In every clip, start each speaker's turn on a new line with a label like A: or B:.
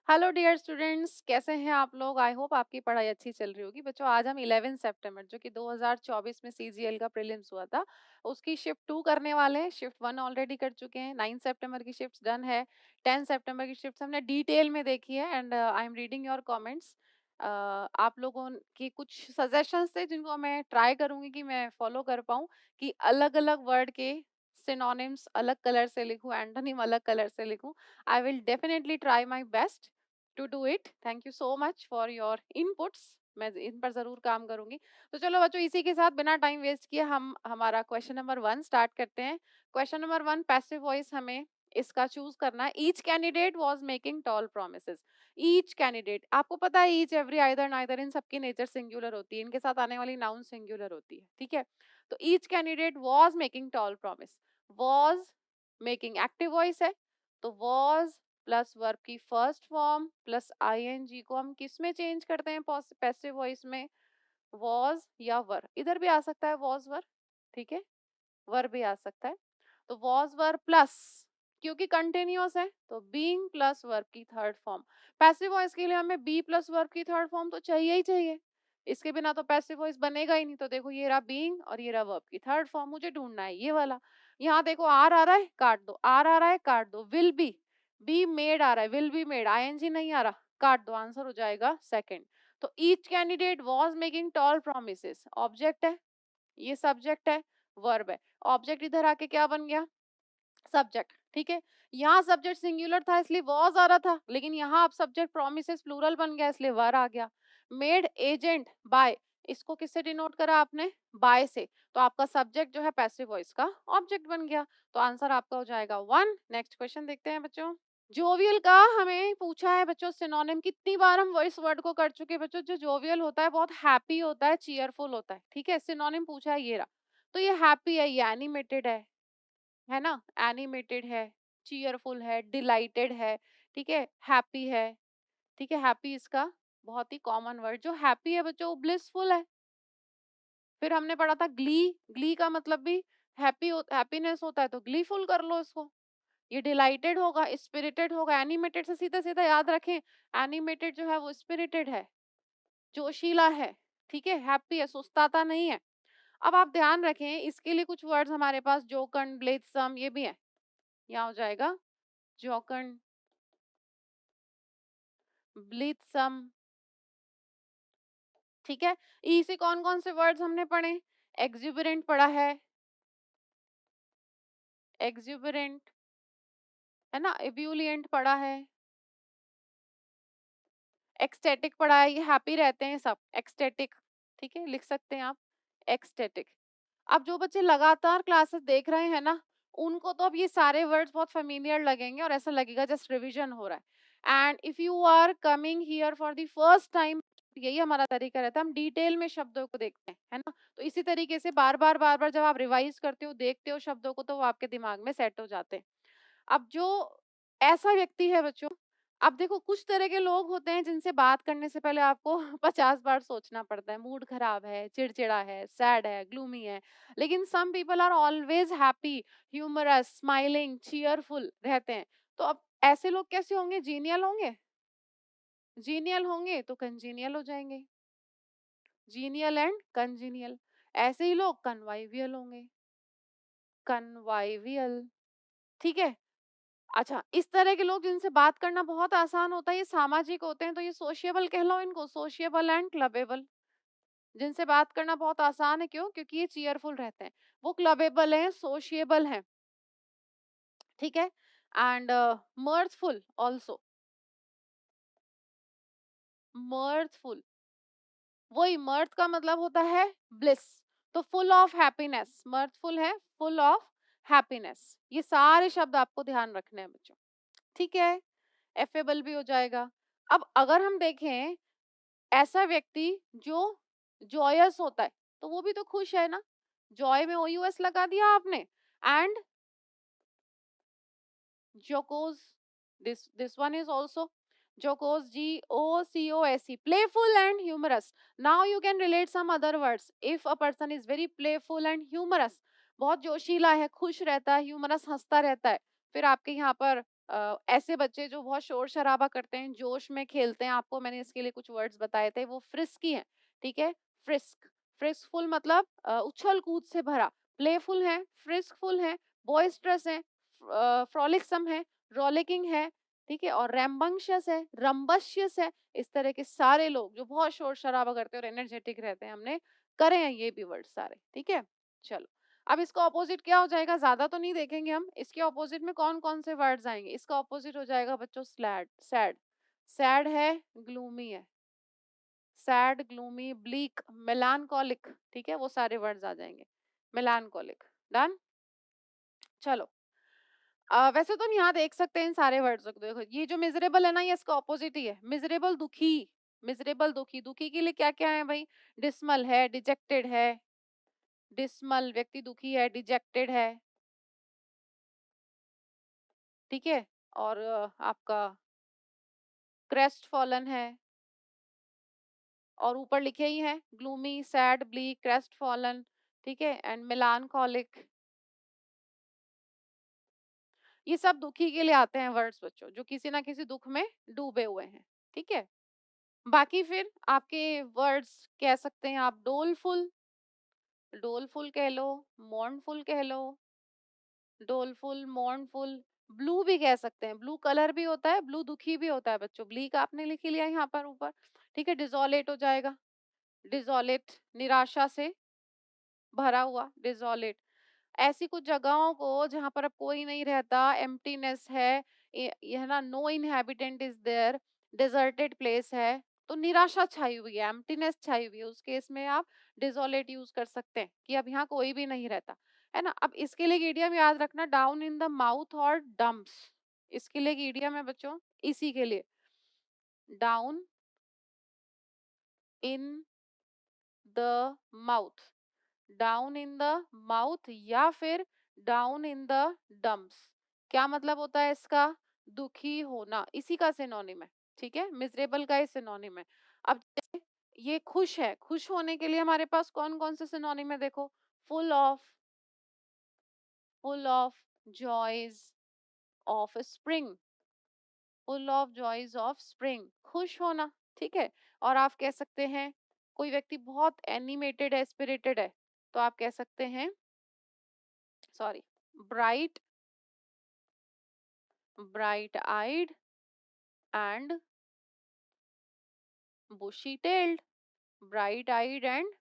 A: Hello dear students, कैसे हैं आप लोग? आई होप आपकी पढ़ाई अच्छी चल रही होगी। बच्चों, आज हम 11 सितंबर जो कि 2024 में सीजीएल का प्रीलिम्स हुआ था, उसकी शिफ्ट 2 करने वाले हैं। शिफ्ट 1 ऑलरेडी कर चुके हैं। 9 सितंबर की शिफ्ट डन है। 10 सितंबर की शिफ्ट हमने डिटेल में देखी है and I am reading your comments. आप लोगों की कुछ सजेशंस थे जिनको मैं ट्राई करूंगी कि मैं फॉलो कर पाऊँ, कि अलग अलग वर्ड के सिनोनिम्स अलग कलर से लिखूं, एंटोनिम अलग कलर से लिखूं। I will definitely try my best to do it. Thank you so much for your inputs. मैं इन पर जरूर काम करूंगी। तो चलो बच्चों, इसी के साथ बिना टाइम वेस्ट किए हम हमारा क्वेश्चन नंबर 1 स्टार्ट करते हैं। क्वेश्चन नंबर 1 पैसिव वॉइस हमें इसका चूज करना है। Each candidate was making tall promises. Each candidate, आपको पता है ईच एवरी आइदर नाइदर इन सबकी नेचर सिंगुलर होती है, इनके साथ आने वाली नाउन सिंगुलर होती है। ठीक है, तो each candidate was making tall promise. Was making active voice है, तो वॉज प्लस वर्ब की फर्स्ट फॉर्म प्लस आईएनजी को हम किस में चेंज करते हैं पैसिव वॉइस में? वॉज या वर, इधर भी आ सकता है वॉज वर, ठीक है, वर भी आ सकता है। तो वॉज वर प्लस, क्योंकि कंटिन्यूअस है तो बीइंग प्लस वर्ब की थर्ड फॉर्म। पैसिव वॉइस के लिए हमें बी प्लस वर्ब की थर्ड फॉर्म तो चाहिए ही चाहिए, इसके बिना तो पैसिव वॉइस बनेगा ही नहीं। तो देखो, ये रहा बीइंग और ये रहा वर्ब की थर्ड फॉर्म, मुझे ढूंढना है ये वाला। यहाँ देखो आर आ रहा है, काट दो, आर आ रहा है काट दो, विल बी मेड आ रहा है, विल बी मेड, आईएनजी नहीं आ रहा, काट दो, आंसर हो जाएगा सेकंड। तो each candidate was making tall promises, object है, ये सब्जेक्ट है, वर्ब है। ऑब्जेक्ट इधर आके क्या बन गया? सब्जेक्ट। ठीक है, यहाँ सब्जेक्ट सिंगुलर था इसलिए वॉज आ रहा था, लेकिन यहाँ अब सब्जेक्ट प्रोमिसेस प्लूरल बन गया इसलिए वर आ गया। मेड एजेंट बाय, इसको किससे डिनोट करा आपने? बाय से, तो आपका सब्जेक्ट जो है पैसिव वॉइस का ऑब्जेक्ट बन गया। तो आंसर आपका हो जाएगा 1। नेक्स्ट क्वेश्चन देखते हैं बच्चों। जोवियल का हमें पूछा है बच्चों सिनोनिम। कितनी बार हम इस वर्ड को कर चुके हैं बच्चों? जो जोवियल होता है बहुत हैप्पी होता है, चीयरफुल होता है। ठीक है, सिनोनिम पूछा है ये रहा। तो ये हैप्पी है, ये एनिमेटेड है ना, एनिमेटेड है, चीयरफुल है, डिलाइटेड है, ठीक है, हैप्पी है। ठीक है, हैप्पी इसका बहुत ही कॉमन वर्ड। जो हैप्पी है बच्चों ब्लिसफुल है। फिर हमने पढ़ा था ग्ली, ग्ली का मतलब भी हैप्पीनेस होता है, तो ग्लीफुल कर लो इसको। ये डिलाइटेड होगा, स्पिरिटेड होगा। एनिमेटेड से सीधा सीधा याद रखें, एनिमेटेड जो है वो स्पिरिटेड है, जोशीला है, ठीक है, हैप्पी है, सुस्ताता नहीं है। अब आप ध्यान रखें, इसके लिए कुछ वर्ड्स हमारे पास जोकन, ब्लेथसम, ये भी है। यहाँ हो जाएगा जोकन, ब्लीथसम, ठीक है। ई से कौन कौन से वर्ड्स हमने पढ़े? एक्जुबरेंट पढ़ा है, एक्जुबरेंट है ना, एब्यूलिएंट पढ़ा है, एक्सटेटिक पढ़ा है, ये हैप्पी रहते हैं सब, एक्सटेटिक, ठीक है, लिख सकते हैं आप एक्सटेटिक। अब जो बच्चे लगातार क्लासेस देख रहे हैं ना, उनको तो अब ये सारे वर्ड्स बहुत फेमिलियर लगेंगे और ऐसा लगेगा जस्ट रिवीजन हो रहा है। And if you are coming here for the first time, यही हमारा तरीका रहता है, हम डिटेल में शब्दों को देखते हैं, है ना। तो इसी तरीके से बार बार जब आप रिवाइज करते हो, देखते हो शब्दों को, तो वो आपके दिमाग में सेट हो जाते हैं। अब जो ऐसा व्यक्ति है बच्चों, अब देखो कुछ तरह के लोग होते हैं जिनसे बात करने से पहले आपको 50 बार सोचना पड़ता है, मूड खराब है, चिड़चिड़ा है, सैड है, ग्लूमी है। लेकिन some people are always happy, humorous, smiling, cheerful रहते हैं। तो अब ऐसे लोग कैसे होंगे? जीनियल होंगे, जीनियल होंगे तो कंजीनियल हो जाएंगे, जीनियल एंड कंजीनियल। ऐसे ही लोग कन्वाइवियल होंगे, कन्वाइवियल, ठीक है। अच्छा, इस तरह के लोग जिनसे बात करना बहुत आसान होता है, ये सामाजिक होते हैं, तो ये सोशिएबल कहलाओ इनको, सोशिएबल एंड क्लबेबल। जिनसे बात करना बहुत आसान है, क्यों? क्योंकि ये चीयरफुल रहते हैं। वो क्लबेबल हैं, सोशिएबल हैं, ठीक है। एंड मर्थफुल ऑल्सो, मर्थफुल, वही मर्थ का मतलब होता है ब्लिस, तो फुल ऑफ हैप्पीनेस, मर्थफुल है फुल ऑफ हैप्पीनेस। ये सारे शब्द आपको ध्यान रखने हैं बच्चों, ठीक है। एफेबल भी हो जाएगा। अब अगर हम देखें ऐसा व्यक्ति जो जॉयस होता है, तो वो भी तो खुश है ना, जॉय में ओयूएस लगा दिया आपने। And jocose, this one is also jocose, GOCOSE, playful and humorous. Now you can relate some other words. If a person is very playful and humorous, बहुत जोशीला है, खुश रहता है, ह्यूमरस, हंसता रहता है, फिर आपके यहाँ पर ऐसे बच्चे जो बहुत शोर शराबा करते हैं, जोश में खेलते हैं, आपको मैंने इसके लिए कुछ वर्ड्स बताए थे, वो फ्रिस्की हैं, ठीक है। फ्रिस्क, फ्रिस्कफुल मतलब उछल कूद से भरा। प्लेफुल है, फ्रिस्कफुल है, बॉयस्ट्रस है, फ्रॉलिक्सम है, रॉलिकिंग है, ठीक है, और रैम्बंशियस है, रम्बशियस है। इस तरह के सारे लोग जो बहुत शोर शराबा करते हैं और एनर्जेटिक रहते हैं, हमने करे हैं ये भी वर्ड सारे, ठीक है। चलो, अब इसका ऑपोजिट क्या हो जाएगा, ज्यादा तो नहीं देखेंगे हम, इसके ऑपोजिट में कौन कौन से वर्ड्स आएंगे। इसका ऑपोजिट हो जाएगा बच्चों स्लैड, सैड, सैड है, ग्लूमी है, सैड, ग्लूमी, ब्लीक, मेलानकोलिक, ठीक है, वो सारे वर्ड्स आ जाएंगे। मेलानकोलिक, डन। चलो, वैसे तो हम यहाँ देख सकते हैं इन सारे वर्ड्स को, देखो ये जो मिजरेबल है ना, ये इसका ऑपोजिट ही है, मिजरेबल दुखी, मिजरेबल दुखी। दुखी के लिए क्या क्या है भाई, डिसमल है, डिजेक्टेड है, डिसमल व्यक्ति दुखी है, डिजेक्टेड है, ठीक है, और आपका क्रेस्ट फॉलन है, और ऊपर लिखे ही है gloomy, sad, bleak, crest fallen, ठीक है, एंड मेलानकोलिक। ये सब दुखी के लिए आते हैं वर्ड्स बच्चों, जो किसी ना किसी दुख में डूबे हुए हैं, ठीक है। बाकी फिर आपके वर्ड्स कह सकते हैं आप, डोलफुल, डोलफुल कह लो, मॉर्नफुल कह लो, डोलफुल, मॉर्नफुल। ब्लू भी कह सकते हैं, ब्लू कलर भी होता है, ब्लू दुखी भी होता है बच्चों। ब्लीक आपने लिख लिया यहाँ पर ऊपर, ठीक है। डिजोलेट हो जाएगा, डिजोलेट निराशा से भरा हुआ, डिजोलेट। ऐसी कुछ जगहों को जहां पर अब कोई नहीं रहता, एम्प्टीनेस है, ये है ना, no inhabitant is there, deserted place है, तो निराशा छाई हुई है, एम्प्टीनेस छाई हुई है, उस केस में आप डिजोलेट यूज कर सकते हैं कि अब यहाँ कोई भी नहीं रहता, है ना। अब इसके लिए इडियम याद रखना, डाउन इन द माउथ और डम्प्स। इसके लिए इडियम है बच्चों, इसी के लिए, down in the mouth, down in the mouth, या फिर डाउन इन द डम्प्स। क्या मतलब होता है इसका, दुखी होना, इसी का सिनोनिम है, ठीक है, मिजरेबल का ही सिनोनिम है। अब जैसे ये खुश है, खुश होने के लिए हमारे पास कौन कौन से सिनोनिम है, देखो, full of, full of joys of spring, full of joys of spring, खुश होना, ठीक है। और आप कह सकते हैं कोई व्यक्ति बहुत एनिमेटेड है, स्पिरिटेड है, तो आप कह सकते हैं, sorry, bright, bright eyed and bushy tailed, bright eyed and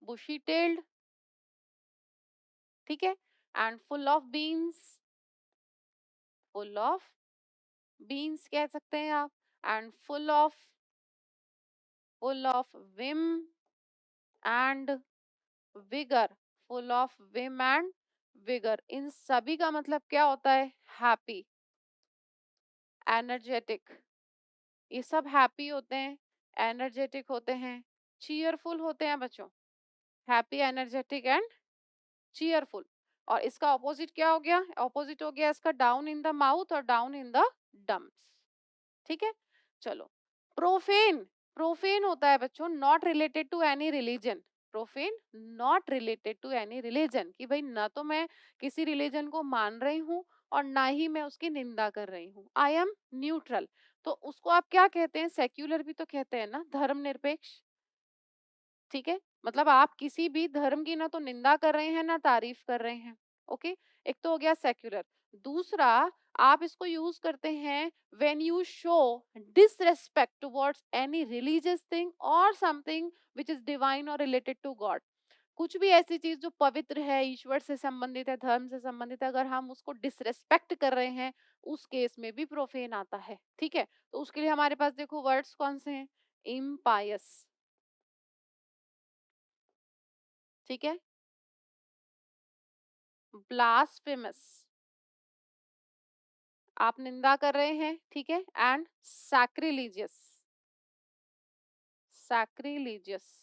A: bushy tailed, ठीक है। and full of beans, full of beans कह सकते हैं आप, and full of vim and vigor, full of vim and vigor, इन सभी का मतलब क्या होता है, happy, energetic, ये सब हैप्पी होते हैं, एनर्जेटिक होते हैं, चीयरफुल होते हैं बच्चों, हैप्पी, एनर्जेटिक एंड चीयरफुल। और इसका ऑपोजिट क्या हो गया, ऑपोजिट हो गया इसका डाउन इन द माउथ और डाउन इन द डम्प्स, ठीक है। चलो, प्रोफेन, प्रोफेन होता है बच्चों not related to any religion, profane not related to any religion, कि भाई ना तो मैं किसी रिलीजन को मान रही हूँ और ना ही मैं उसकी निंदा कर रही हूँ, आई एम न्यूट्रल। तो उसको आप क्या कहते हैं, सेक्युलर भी तो कहते हैं ना, धर्मनिरपेक्ष, ठीक है। मतलब आप किसी भी धर्म की ना तो निंदा कर रहे हैं ना तारीफ कर रहे हैं, ओके। एक तो हो गया सेक्युलर, दूसरा आप इसको यूज करते हैं when you show disrespect towards any religious thing और समथिंग व्हिच इज डिवाइन और रिलेटेड टू गॉड। कुछ भी ऐसी चीज जो पवित्र है, ईश्वर से संबंधित है, धर्म से संबंधित है, अगर हम उसको डिसरेस्पेक्ट कर रहे हैं, उस केस में भी प्रोफेन आता है, ठीक है। तो उसके लिए हमारे पास देखो वर्ड्स कौन से हैं, इम्पायस, ठीक है, ब्लास्फेमस, आप निंदा कर रहे हैं, ठीक है, एंड सैक्रिलीजियस, सैक्रिलीजियस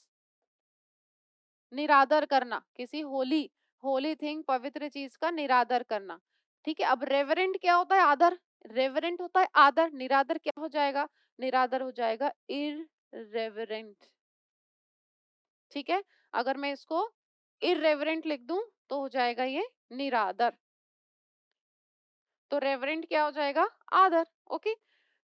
A: निरादर करना, किसी होली, होली थिंग, पवित्र चीज का निरादर करना, ठीक है। अब रेवरेंट क्या होता है, आदर, रेवरेंट होता है आदर, निरादर क्या हो जाएगा, निरादर हो जाएगा इररेवरेंट, ठीक है। अगर मैं इसको इररेवरेंट लिख दूं तो हो जाएगा ये निरादर। तो रेवरेंट क्या हो जाएगा? आदर। ओके,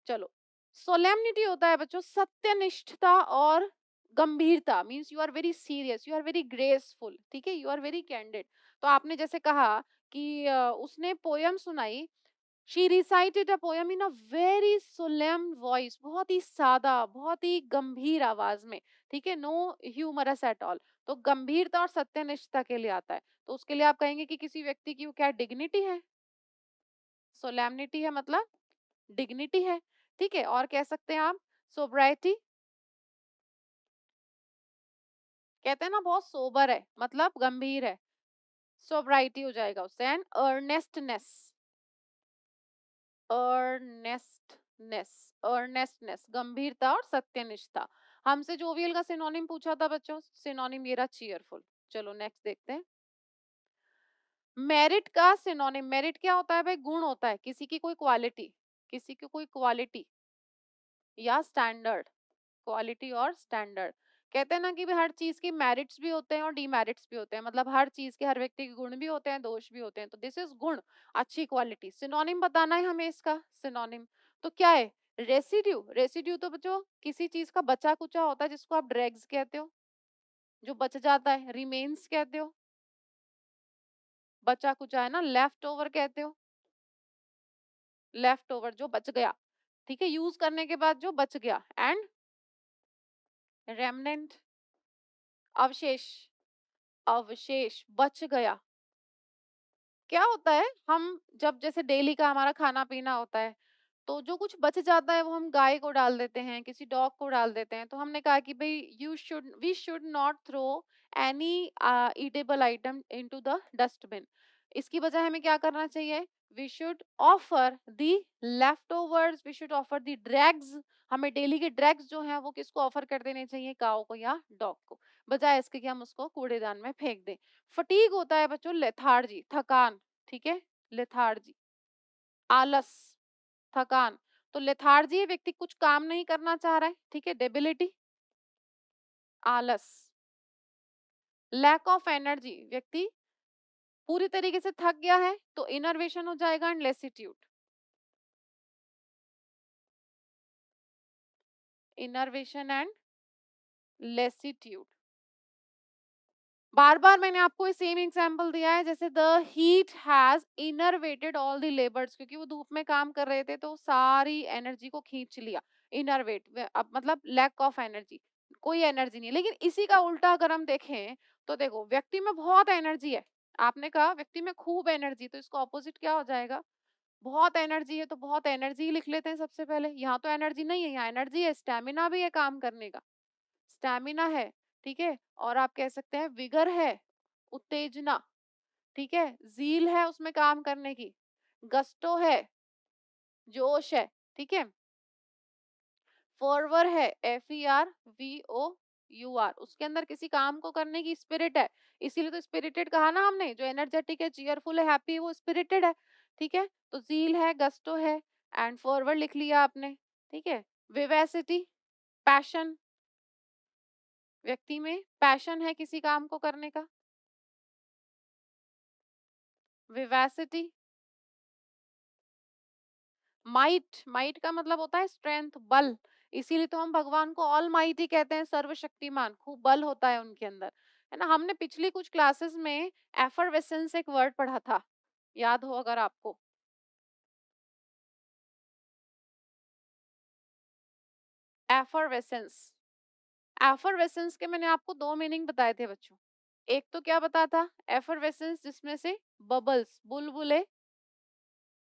A: चलो। सोलेमनिटी होता है बच्चों सत्यनिष्ठता और गंभीरता, means you are very serious, you are very graceful, ठीक है, यू आर वेरी कैंडिड। तो आपने जैसे कहा कि उसने पोयम सुनाई, she recited a poem in a very solemn voice, बहुत ही सादा, बहुत ही गंभीर आवाज में, ठीक है, नो ह्यूमरस एट ऑल। तो गंभीरता और सत्यनिष्ठता के लिए आता है, तो उसके लिए आप कहेंगे कि किसी व्यक्ति की वो क्या डिग्निटी है, सोलेमनिटी है मतलब डिग्निटी है, ठीक है। और कह सकते हैं आप सोब्राइटी, कहते हैं ना बहुत सोबर है मतलब गंभीर है, सोब्राइटी हो जाएगा उससे। एंड अर्नेस्टनेस, अर्नेस्टनेस, अर्नेस्टनेस गंभीरता और सत्यनिष्ठा। हमसे जोवियल का सिनोनिम पूछा था बच्चों, सिनोनिम ये रहा चीयरफुल। चलो नेक्स्ट देखते हैं। मेरिट का सिनोनिम, मेरिट क्या होता है भाई? गुण होता है, किसी की कोई क्वालिटी, किसी की कोई क्वालिटी या स्टैंडर्ड, क्वालिटी और स्टैंडर्ड। कहते हैं ना कि भाई हर चीज के मेरिट्स भी होते हैं और डीमेरिट्स भी होते हैं, मतलब हर चीज के, हर व्यक्ति के गुण भी होते हैं, दोष भी होते हैं। तो दिस इज गुण, अच्छी क्वालिटी। सिनोनिम बताना है हमें इसका सिनोनिम, तो क्या है? रेसिड्यू। रेसिड्यू तो बच्चों किसी चीज का बचा कुचा होता है, जिसको आप ड्रैग्स कहते हो, जो बच जाता है। रिमेन्स कहते हो, बचा कुचा है ना। लेफ्ट ओवर कहते हो, लेफ्ट ओवर जो बच गया, ठीक है, यूज करने के बाद जो बच गया। एंड रेमनेंट, अवशेष, अवशेष बच गया। क्या होता है, हम जब जैसे डेली का हमारा खाना पीना होता है, तो जो कुछ बच जाता है वो हम गाय को डाल देते हैं, किसी डॉग को डाल देते हैं। तो हमने कहा कि भाई we should not throw any eatable item into the dustbin. इसकी बजाय हमें क्या करना चाहिए? We should offer the leftovers, we should offer the dregs. हमें डेली के ड्रैग्स जो हैं वो किसको ऑफर कर देने चाहिए? काऊ को या डॉग को, बजाय इसके कि हम उसको कूड़ेदान में फेंक दें। फटीग होता है बच्चों लेथार्जी, थकान, ठीक है, लेथार्जी, आलस, थकान। तो लेथार्जी व्यक्ति कुछ काम नहीं करना चाह रहा है, ठीक है, डेबिलिटी, आलस। लैक ऑफ एनर्जी, व्यक्ति पूरी तरीके से थक गया है, तो इनर्वेशन हो जाएगा। And lassitude, enervation and lassitude. बार बार मैंने आपको सेम एग्जांपल दिया है, जैसे the heat has enervated all the labours, क्योंकि वो धूप में काम कर रहे थे तो सारी एनर्जी को खींच लिया। इनर्वेट अब मतलब लैक ऑफ एनर्जी, कोई एनर्जी नहीं है। लेकिन इसी का उल्टा अगर हम देखें, तो देखो व्यक्ति में बहुत एनर्जी है, आपने कहा व्यक्ति में खूब एनर्जी, तो इसका ऑपोजिट क्या हो जाएगा? बहुत एनर्जी है, तो बहुत एनर्जी ही लिख लेते हैं सबसे पहले। यहाँ तो एनर्जी नहीं है, यहाँ एनर्जी है, स्टेमिना भी है काम करने का, स्टैमिना है, ठीक है। और आप कह सकते हैं विगर है, उत्तेजना, ठीक है, जील है उसमें काम करने की, गस्टो है, जोश है, ठीक है, फॉरवर है, FERVOUR, उसके अंदर किसी काम को करने की स्पिरिट है। इसीलिए तो स्पिरिटेड कहा ना हमने, जो एनर्जेटिक है, चीयरफुल है, हैप्पी है, वो स्पिरिटेड है, ठीक है। तो जील है, गस्टो है, एंड फॉरवर्ड लिख लिया आपने, ठीक है। विवेसिटी, पैशन, व्यक्ति में पैशन है किसी काम को करने का, विवेसिटी। माइट, माइट का मतलब होता है स्ट्रेंथ, बल। इसीलिए तो हम भगवान को ऑल माइटी कहते हैं, सर्वशक्तिमान, खूब बल होता है उनके अंदर, है ना। हमने पिछली कुछ क्लासेस में एफरवेसेंस एक वर्ड पढ़ा था, याद हो अगर आपको। एफरवेसेंस, एफरवेसेंस के मैंने आपको दो मीनिंग बताए थे बच्चों। एक तो क्या बताया था? एफरवेसेंस जिसमें से बबल्स, बुलबुले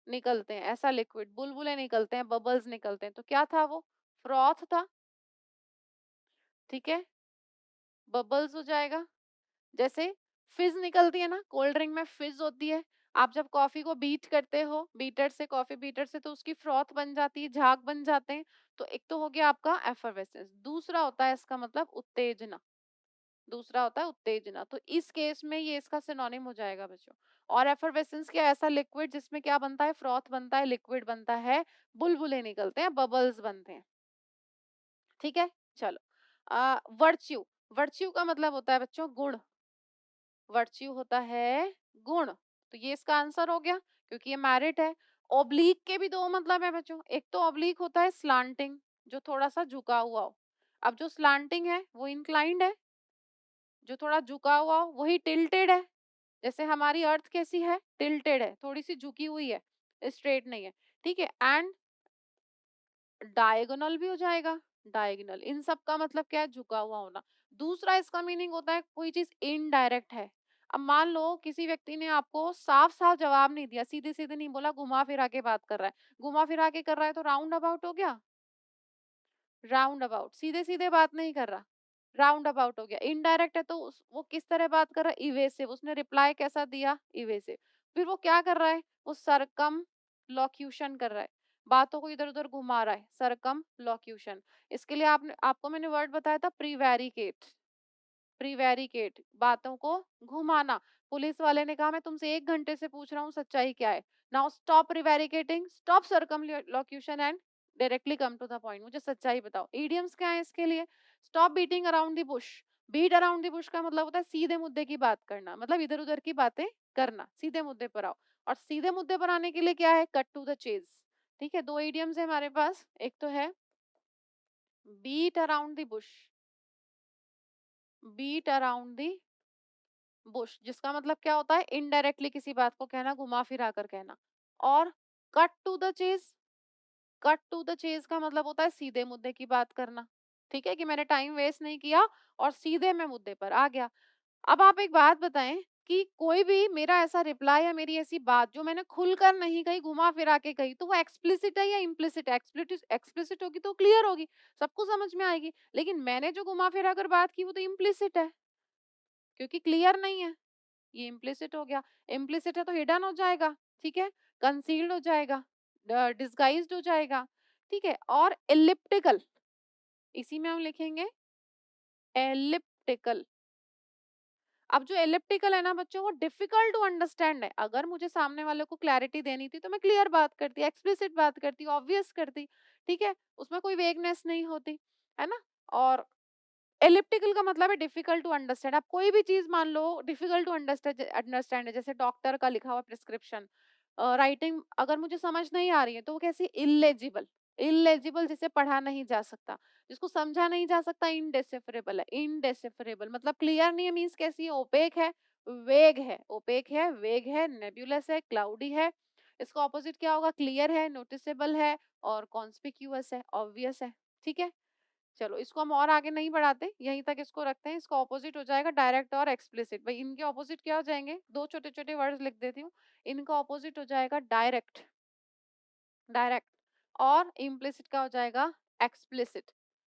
A: निकलते हैं, ऐसा लिक्विड, बुलबुले निकलते हैं, बबल्स निकलते हैं। तो क्या था वो? फ्रॉथ था, ठीक है, बबल्स हो जाएगा। जैसे फिज निकलती है ना, कोल्ड ड्रिंक में फिज होती है। आप जब कॉफी को बीट करते हो बीटर से, कॉफी बीटर से, तो उसकी फ्रॉथ बन जाती है, झाग बन जाते हैं। तो एक तो हो गया आपका एफरवेसेंस, दूसरा होता है इसका मतलब उत्तेजना, दूसरा होता है उत्तेजना। तो इस केस में ये इसका सिनोनिम हो जाएगा बच्चों। और एफरवेसेंस क्या? ऐसा लिक्विड जिसमें क्या बनता है? फ्रॉथ बनता है, लिक्विड बनता है, बुलबुले निकलते हैं, बबल्स बनते हैं, ठीक है। चलो वर्च्यू, वर्च्यू का मतलब होता है बच्चों गुण, वर्च्यू होता है गुण। तो ये इसका आंसर हो गया, क्योंकि ये मैरिट है। ऑब्लिक के भी दो मतलब है बच्चों, एक तो ऑब्लिक होता है स्लांटिंग, जो थोड़ा सा झुका हुआ हो। अब जो स्लांटिंग है वो इंक्लाइंड है, जो थोड़ा झुका हुआ हो वही टिल्टेड है। जैसे हमारी अर्थ कैसी है, टिल्टेड है, थोड़ी सी झुकी हुई है, स्ट्रेट नहीं है। ठीक है, एंड डायगोनल भी हो जाएगा, डायगोनल, इन सब का मतलब क्या है, झुका हुआ होना। दूसरा इसका मीनिंग होता है कोई चीज इनडायरेक्ट है। अब मान लो किसी व्यक्ति ने आपको साफ साफ जवाब नहीं दिया, सीधे सीधे नहीं बोला, घुमा फिरा के बात कर रहा है, घुमा फिरा के कर रहा है तो राउंड अबाउट हो गया, राउंड अबाउट, सीधे सीधे बात नहीं कर रहा, राउंड अबाउट हो गया। इनडायरेक्ट है तो वो किस तरह बात कर रहा है, इवेसिव, उसने रिप्लाई कैसा दिया, इवेसिव। फिर वो क्या कर रहा है, वो सरकम लॉक्यूशन कर रहा है, बातों को इधर उधर घुमा रहा है, सरकम लॉक्यूशन। इसके लिए आपको मैंने वर्ड बताया था प्रीवैरिकेट, प्रीवैरिकेट, बातों को घुमाना। पुलिस वाले ने कहा मैं तुमसे 1 घंटे से पूछ रहा हूँ सच्चाई क्या है, now stop prevaricating, stop circumlocution and directly come to the point, मुझे सच्चाई बताओ। इडियम्स क्या है इसके लिए, stop beating around the bush. Beat around the bush का मतलब होता है सीधे मुद्दे की बात करना, मतलब इधर उधर की बातें करना, सीधे मुद्दे पर आओ। और सीधे मुद्दे पर आने के लिए क्या है, कट टू द चेज। ठीक है, दो इडियम्स है हमारे पास, एक तो है beat around the bush, beat around the bush, जिसका मतलब क्या होता है, इनडायरेक्टली किसी बात को कहना, घुमा फिरा कर कहना। और cut to the chase, cut to the chase का मतलब होता है सीधे मुद्दे की बात करना। ठीक है, कि मैंने टाइम वेस्ट नहीं किया और सीधे मैं मुद्दे पर आ गया। अब आप एक बात बताएं कि कोई भी मेरा ऐसा रिप्लाई या मेरी ऐसी बात जो मैंने खुलकर नहीं कही, घुमा फिरा के कही, तो वो एक्सप्लिसिट है या इम्प्लिसिट है, एक्सप्लिसिट, एक्सप्लिसिट होगी तो क्लियर होगी, सबको समझ में आएगी। लेकिन मैंने जो घुमा फिरा कर बात की वो तो इम्प्लिसिट है, क्योंकि क्लियर नहीं है, ये इम्प्लिसिट हो गया। इम्प्लिसिट है तो हिडन हो जाएगा, ठीक है, कंसील्ड हो जाएगा, डिस्गाइज्ड हो जाएगा। ठीक है, और एलिप्टिकल, इसी में हम लिखेंगे एलिप्टिकल। अब जो एलिप्टिकल है ना बच्चों, वो डिफिकल्ट टू अंडरस्टैंड है। अगर मुझे सामने वाले को क्लैरिटी देनी थी तो मैं क्लियर बात करती, एक्सप्लिसिट बात करती, ऑब्वियस करती। ठीक है, उसमें कोई वेगनेस नहीं होती, है ना। और एलिप्टिकल का मतलब है डिफिकल्ट टू अंडरस्टैंड। आप कोई भी चीज मान लो डिफिकल्ट टू अंडरस्टैंड है, जैसे डॉक्टर का लिखा हुआ प्रिस्क्रिप्शन, राइटिंग अगर मुझे समझ नहीं आ रही है तो वो कैसी, इलेजिबल, इलेजिबल, जिसे पढ़ा नहीं जा सकता, जिसको समझा नहीं जा सकता, इनडेसिफरेबल है, इनडेसिफरेबल मतलब क्लियर नहीं है, मींस कैसी है, ओपेक है, वेग है, ओपेक है, वेग है, नेबुलस है, क्लाउडी है। इसका ऑपोजिट क्या होगा, क्लियर है, नोटिसेबल है, और कॉन्स्पिक्यूअस है, ऑब्वियस है। ठीक है, चलो इसको हम और आगे नहीं बढ़ाते, यहीं तक इसको रखते हैं। इसका ऑपोजिट हो जाएगा डायरेक्ट और एक्सप्लिसिट। भाई इनके ऑपोजिट क्या हो जाएंगे, दो छोटे छोटे वर्ड्स लिख देती हूँ। इनका ऑपोजिट हो जाएगा डायरेक्ट, डायरेक्ट, और इम्प्लिसिट का हो जाएगा एक्सप्लिसिट।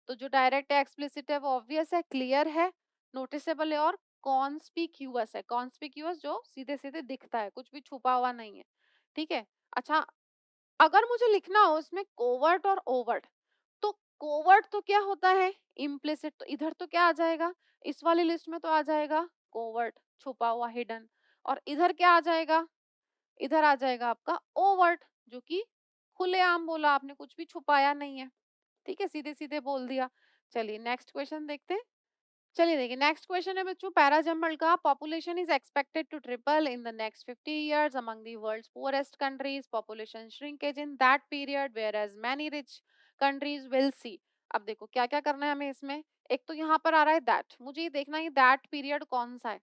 A: तो जो डायरेक्ट है, एक्सप्लिसिट है, वो ऑब्वियस है, क्लियर है, नोटिसेबल है, और कॉन्स्पिक्यूअस है। कॉन्स्पिक्यूअस जो सीधे सीधे दिखता है, कुछ भी छुपा हुआ नहीं है। ठीक है, अच्छा, अगर मुझे लिखना हो इसमें कोवर्ट और ओवर्ट, तो कोवर्ट तो क्या होता है, इम्प्लिसिट, तो इधर तो क्या आ जाएगा, इस वाली लिस्ट में तो आ जाएगा कोवर्ट, छुपा हुआ, हिडन। और इधर क्या आ जाएगा, इधर आ जाएगा आपका ओवर्ट, जो कि खुलेआम बोला आपने, कुछ भी छुपाया नहीं है। ठीक है, सीधे सीधे बोल दिया। चलिए नेक्स्ट क्वेश्चन देखते हैं। चलिए देखिए, नेक्स्ट क्वेश्चन है बच्चों पैराजंबल का। Population is expected to triple in the next 50 years among the world's poorest countries. Population shrinkage in that period, whereas many rich countries will see. अब देखो क्या क्या करना है हमें इसमें। एक तो यहाँ पर आ रहा है दैट, मुझे ये देखना है दैट पीरियड कौन सा है।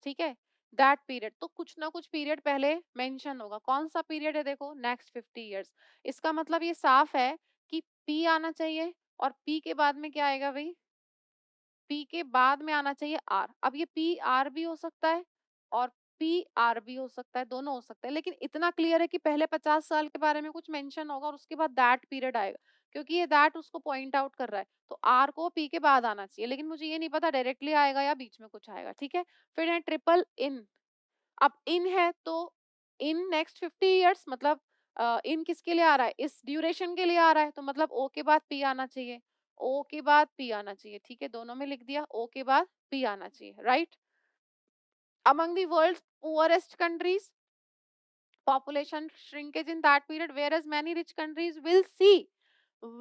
A: ठीक है, दैट पीरियड तो कुछ ना कुछ पीरियड पहले मेंशन होगा, कौन सा पीरियड है, देखो नेक्स्ट 50 years। इसका मतलब ये साफ है कि पी आना चाहिए, और पी के बाद में क्या आएगा भाई, पी के बाद में आना चाहिए आर। अब ये पी आर भी हो सकता है और पी आर भी हो सकता है, दोनों हो सकते हैं, लेकिन इतना क्लियर है कि पहले 50 साल के बारे में कुछ मेंशन होगा और उसके बाद दैट पीरियड आएगा, क्योंकि ये दैट उसको पॉइंट आउट कर रहा है। तो आर को पी के बाद आना चाहिए, लेकिन मुझे ये नहीं पता डायरेक्टली आएगा या बीच में कुछ आएगा। ठीक है, फिर है ट्रिपल इन। अब इन है तो इन नेक्स्ट 50 years, मतलब इन किसके लिए आ रहा है, इस ड्यूरेशन के लिए आ रहा है, तो मतलब ओ के बाद पी आना चाहिए, ओ के बाद पी आना चाहिए। ठीक है, दोनों में लिख दिया, ओ के बाद पी आना चाहिए, right. Among the world's poorest countries, population shrinkage in that period, whereas many rich countries will see,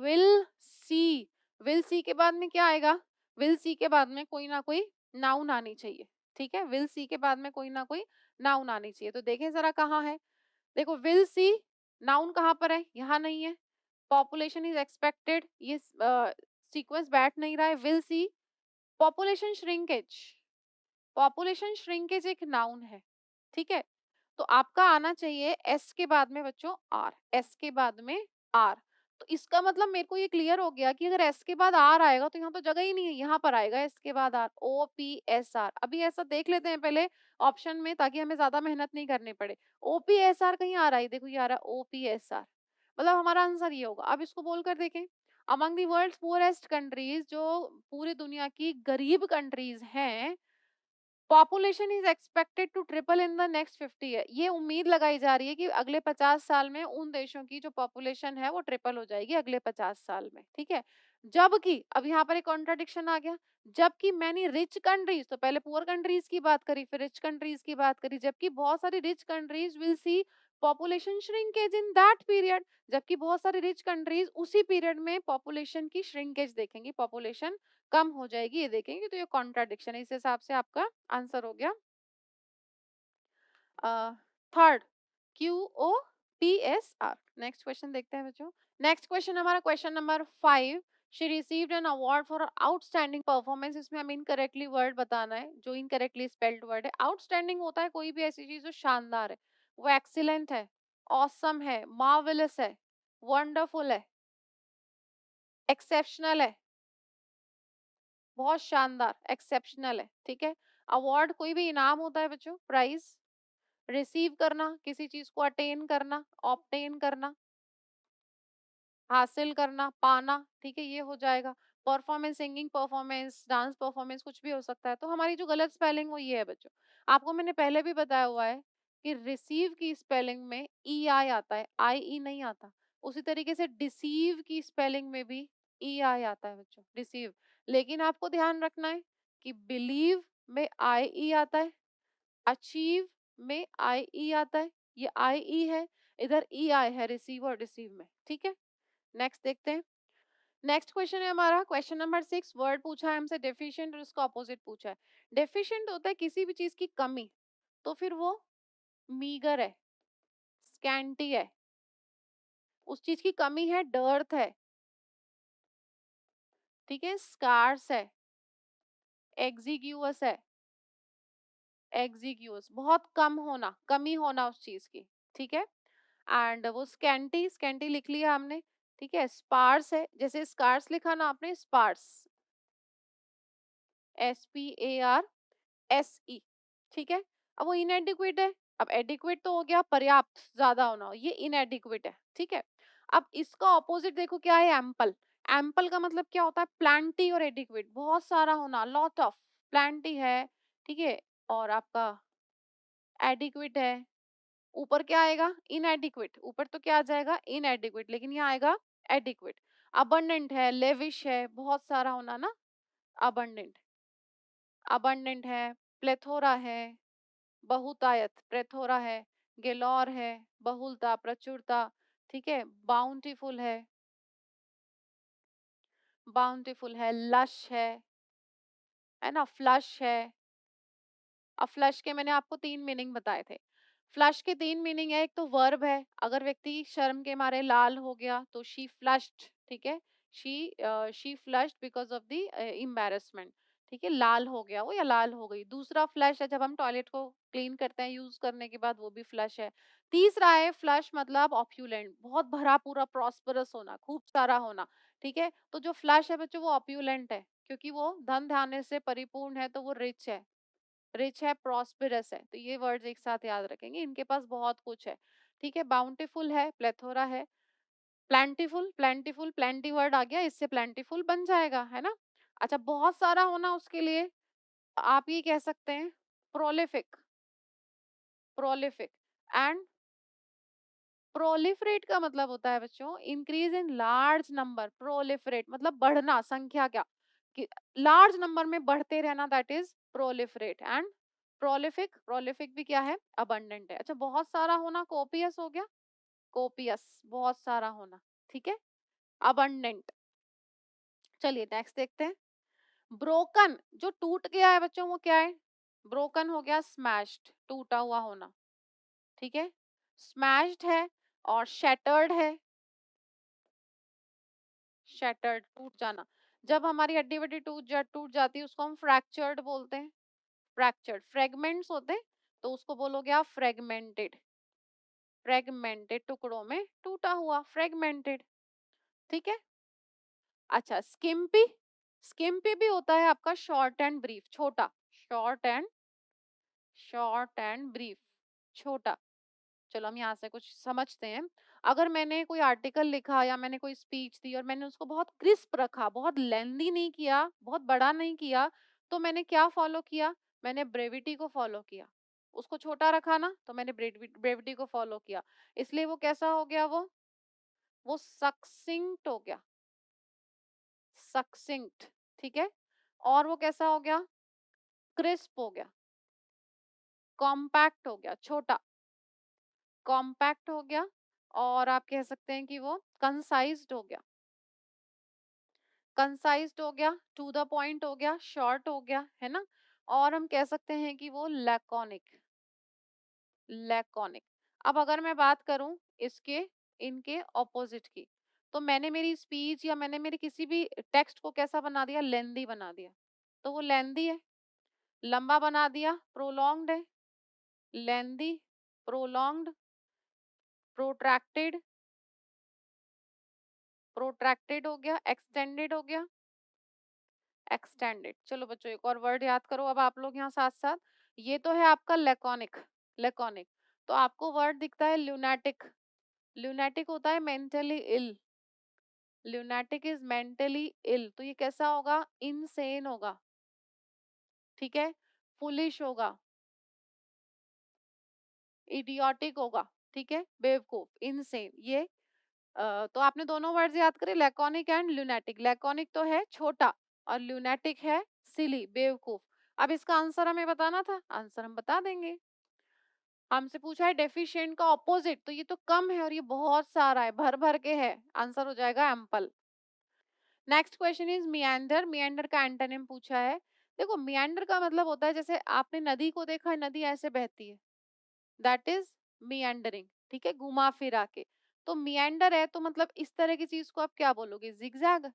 A: will see, will see के बाद में क्या आएगा, will see के बाद में कोई ना कोई नाउन आनी चाहिए। ठीक है, will see के बाद में कोई ना कोई नाउन आनी चाहिए। तो देखें जरा कहाँ है, देखो will see, नाउन कहाँ पर है? यहाँ नहीं है। पॉपुलेशन इज एक्सपेक्टेड, ये सीक्वेंस बैठ नहीं रहा है। Will see, population shrinkage, population shrinkage एक नाउन है, ठीक है। तो आपका आना चाहिए एस के बाद में बच्चों आर, एस के बाद में आर। तो इसका मतलब मेरे को ये क्लियर हो गया कि अगर एस के बाद आर आएगा तो यहाँ तो जगह ही नहीं है, यहाँ पर आएगा एस के बाद R, O P S R. अभी ऐसा देख लेते हैं पहले ऑप्शन में, ताकि हमें ज्यादा मेहनत नहीं करनी पड़े। ओ पी एस आर कहीं आ रहा है, देखो ये आ रहा है ओ पी एस आर, मतलब हमारा आंसर ये होगा। अब इसको बोलकर देखें, among the world poorest countries, जो पूरी दुनिया की गरीब कंट्रीज हैं, population is expected to triple in the next 50 year. ये उम्मीद लगाई जा रही है कि अगले 50 साल में उन देशों की जो पॉपुलेशन है वो ट्रिपल हो जाएगी अगले 50 साल में, ठीक है। जबकि अब यहाँ पर एक कॉन्ट्राडिक्शन आ गया, जबकि मैनी रिच कंट्रीज, तो पहले पुअर कंट्रीज की बात करी फिर रिच कंट्रीज की बात करी, जबकि बहुत सारी rich countries will see population shrinkage in that period, जबकि बहुत सारी रिच कंट्रीज उसी पीरियड में पॉपुलेशन की श्रिंकेज देखेंगी, पॉपुलेशन कम हो जाएगी, ये देखेंगे। तो ये कॉन्ट्राडिक्शन है, इस हिसाब से आपका आंसर हो गया third, Q O P S R. Next question देखते हैं बच्चों। नेक्स्ट क्वेश्चन हमारा question number 5, she received an award for outstanding performance. इसमें हमें इनकरेक्टली वर्ड बताना है, जो इनकरेक्टली स्पेल्ड वर्ड है। आउटस्टैंडिंग होता है कोई भी ऐसी चीज जो शानदार है, वो एक्सीलेंट है, ऑसम है, मार्वेलस है, वंडरफुल है, एक्सेप्शनल है, बहुत शानदार, एक्सेप्शनल है, ठीक है। अवार्ड कोई भी इनाम होता है बच्चों, प्राइज, रिसीव करना, किसी चीज को अटेन करना, ऑब्टेन करना, हासिल करना, पाना, ठीक है, ये हो जाएगा। Performance, singing performance, dance performance, कुछ भी हो सकता है। तो हमारी जो गलत स्पेलिंग वो ये है बच्चों, आपको मैंने पहले भी बताया हुआ है कि रिसीव की स्पेलिंग में ई आई आता है, आई ई नहीं आता। उसी तरीके से डिसीव की स्पेलिंग में भी ई आई आता है बच्चों, डिसीव। लेकिन आपको ध्यान रखना है कि बिलीव में आई ई आता है, अचीव में आई ई आता है, ये आई ई है, इधर ई आई है रिसीव और डिसीव में, ठीक है। नेक्स्ट देखते हैं। नेक्स्ट क्वेश्चन है हमारा क्वेश्चन नंबर 6, वर्ड पूछा है हमसे डेफिशिएंट और इसका ऑपोजिट पूछा है। डेफिशिएंट होता है किसी भी चीज की कमी, तो फिर वो मीगर है, स्कैंटी है, उस चीज की कमी है, डर्थ है, ठीक है, स्कार्स है, एग्जीग्यूअस है, एग्जीग्यूअस बहुत कम होना, कमी होना उस चीज की, ठीक है। एंड वो स्कैंटी, स्कैंटी लिख लिया हमने, ठीक है। स्पार्स है, जैसे स्कार्स लिखा ना आपने, sparse, S P A R S E, ठीक है। अब वो इनएडिक्वेट है, अब एडिक्वेट तो हो गया पर्याप्त, ज्यादा होना, ये इनएडिक्वेट है, ठीक है। अब इसका ऑपोजिट देखो क्या है, एम्पल। एम्पल का मतलब क्या होता है, प्लांटी और एडिक्वेट, बहुत सारा होना, लॉट ऑफ, प्लांटी है, ठीक है, और आपका एडिक्वेट है। ऊपर क्या आएगा, इनएडिक्वेट, ऊपर तो क्या आ जाएगा, इनएडिक्वेट, लेकिन यहाँ आएगा एडिक्वेट। अबंडेंट है, लेविश है, बहुत सारा होना ना, अबंडेंट, अबंडेंट है, प्लेथोरा है, बहुतायत, प्लेथोरा है, गेलौर है, बहुलता, प्रचुरता, ठीक है, बाउंटीफुल है, बाउंटीफुल है, लश है ना, फ्लश है। अब फ्लश के मैंने आपको 3 मीनिंग बताए थे। फ्लश के 3 मीनिंग है, एक तो वर्ब है, अगर व्यक्ति शर्म के मारे लाल हो गया तो शी फ्लश्ड, ठीक है, she flushed because of the embarrassment, ठीक है, लाल हो गया वो या लाल हो गई। दूसरा फ्लश है, जब हम टॉयलेट को क्लीन करते हैं यूज करने के बाद, वो भी फ्लश है। तीसरा है फ्लश मतलब ऑप्यूलेंट, बहुत भरा पूरा, प्रॉस्परस होना, खूब सारा होना, ठीक है। तो जो फ्लश है बच्चों वो ऑप्यूलेंट है, क्योंकि वो धन धान्य से परिपूर्ण है, तो वो रिच है, रिच है, प्रॉस्पेरस है। तो ये वर्ड्स एक साथ याद रखेंगे, इनके पास बहुत कुछ है, ठीक है। बाउंटीफुल है, प्लेथोरा है, प्लेंटीफुल, प्लेंटीफुल, प्लेंटी वर्ड आ गया, इससे प्लेंटीफुल बन जाएगा, है ना। अच्छा, बहुत सारा होना, उसके लिए आप ये कह सकते हैं प्रोलिफिक, प्रोलिफिक। एंड प्रोलिफरेट का मतलब होता है बच्चों increase in large number, proliferate मतलब बढ़ना, संख्या क्या, कि लार्ज नंबर में बढ़ते रहना, that is proliferate. And prolific, prolific भी क्या है, अबंडेंट है। अच्छा, बहुत सारा होना कोपियस हो गया, कोपियस बहुत सारा होना, ठीक है, अबंडेंट। चलिए नेक्स्ट देखते हैं। ब्रोकन, जो टूट गया है बच्चों वो क्या है, ब्रोकन हो गया स्मैश्ड, टूटा हुआ होना, ठीक है। स्मैश्ड है, और shattered है, shattered टूट जाना। जब हमारी हड्डी वड्डी टूट जाती है उसको हम fractured बोलते हैं, fractured। fragments होते हैं तो उसको बोलोगे आप fragmented, fragmented टुकड़ों में टूटा हुआ, fragmented। ठीक है। अच्छा, skimpy, skimpy भी होता है आपका short and brief, छोटा, short and brief, छोटा। चलो हम यहाँ से कुछ समझते हैं। अगर मैंने कोई आर्टिकल लिखा या मैंने कोई स्पीच दी और मैंने उसको बहुत क्रिस्प रखा, बहुत लेंदी नहीं किया, बहुत बड़ा नहीं किया, तो मैंने क्या फॉलो किया? मैंने ब्रेविटी को फॉलो किया। उसको छोटा रखा ना, तो मैंने ब्रेविटी को फॉलो किया। इसलिए वो कैसा हो गया? वो सक्सिंक्ट हो गया, सक्सिंक्ट। ठीक है। और वो कैसा हो गया? क्रिस्प हो गया, कॉम्पैक्ट हो गया, छोटा, कॉम्पैक्ट हो गया। और आप कह सकते हैं कि वो कंसाइज्ड हो गया, कंसाइज्ड हो गया, टू द पॉइंट हो गया, शॉर्ट हो गया, है ना। और हम कह सकते हैं कि वो लैकोनिक, लैकोनिक। अब अगर मैं बात करूं इसके, इनके ऑपोजिट की, तो मैंने मेरी स्पीच या मैंने मेरे किसी भी टेक्स्ट को कैसा बना दिया? लेंदी बना दिया, तो वो लेंदी है। लंबा बना दिया, प्रोलॉन्ग्ड है। लेंदी, प्रोलॉन्ग्ड, प्रोट्रैक्टेड, प्रोट्रैक्टेड हो गया, एक्सटेंडेड हो गया, एक्सटेंडेड। चलो बच्चों एक और वर्ड याद करो अब आप लोग यहाँ साथ साथ। ये तो है आपका लेकोनिक, लेकोनिक। तो आपको वर्ड दिखता है ल्यूनाटिक, ल्यूनाटिक होता है mentally ill, lunatic is mentally ill. तो ये कैसा होगा? इनसेन होगा, ठीक है, फुलिश होगा, इडियोटिक होगा, ठीक है, बेवकूफ, इनसेन। ये तो आपने दोनों वर्ड्स याद करे, लैकोनिक एंड ल्यूनेटिक। लैकोनिक तो है छोटा और ल्यूनेटिक है सिली, बेवकूफ। अब इसका आंसर हमें बताना था, आंसर हम बता देंगे। हमसे पूछा है डेफिशिएंट का ऑपोजिट, तो ये तो कम है और ये बहुत सारा है, भर भर के है। आंसर हो जाएगा एम्पल। Next question is मियांडर। मियांडर का एंटोनिम पूछा है। देखो मियांडर का मतलब होता है, जैसे आपने नदी को देखा है, नदी ऐसे बहती है, दैट इज मियांडरिंग, ठीक है, घुमा फिरा के। तो मियांडर है तो मतलब इस तरह की चीज को आप क्या बोलोगे? जिगजैग।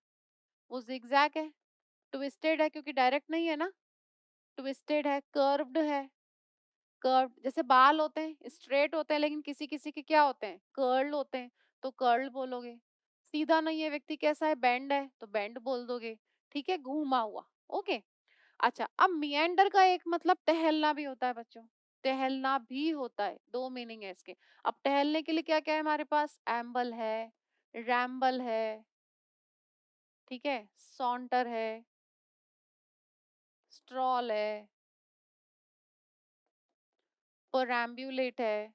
A: वो जिगजैग है। ट्विस्टेड है क्योंकि डायरेक्ट नहीं है ना, ट्विस्टेड है, कर्व्ड है, कर्व जैसे बाल होते हैं स्ट्रेट होते हैं, लेकिन किसी किसी के क्या होते हैं? कर्ल होते हैं, तो कर्ल बोलोगे। सीधा नहीं है व्यक्ति, कैसा है? बेंड है, तो बेंड बोल दोगे, ठीक है, घूमा हुआ। ओके। अच्छा, अब मियंडर का एक मतलब टहलना भी होता है बच्चों, टहलना भी होता है, दो मीनिंग है इसके। अब टहलने के लिए क्या क्या है हमारे पास? एम्बल है, रैम्बल है, ठीक है, सॉन्टर है, स्ट्रॉल है, परैम्बुलेट है,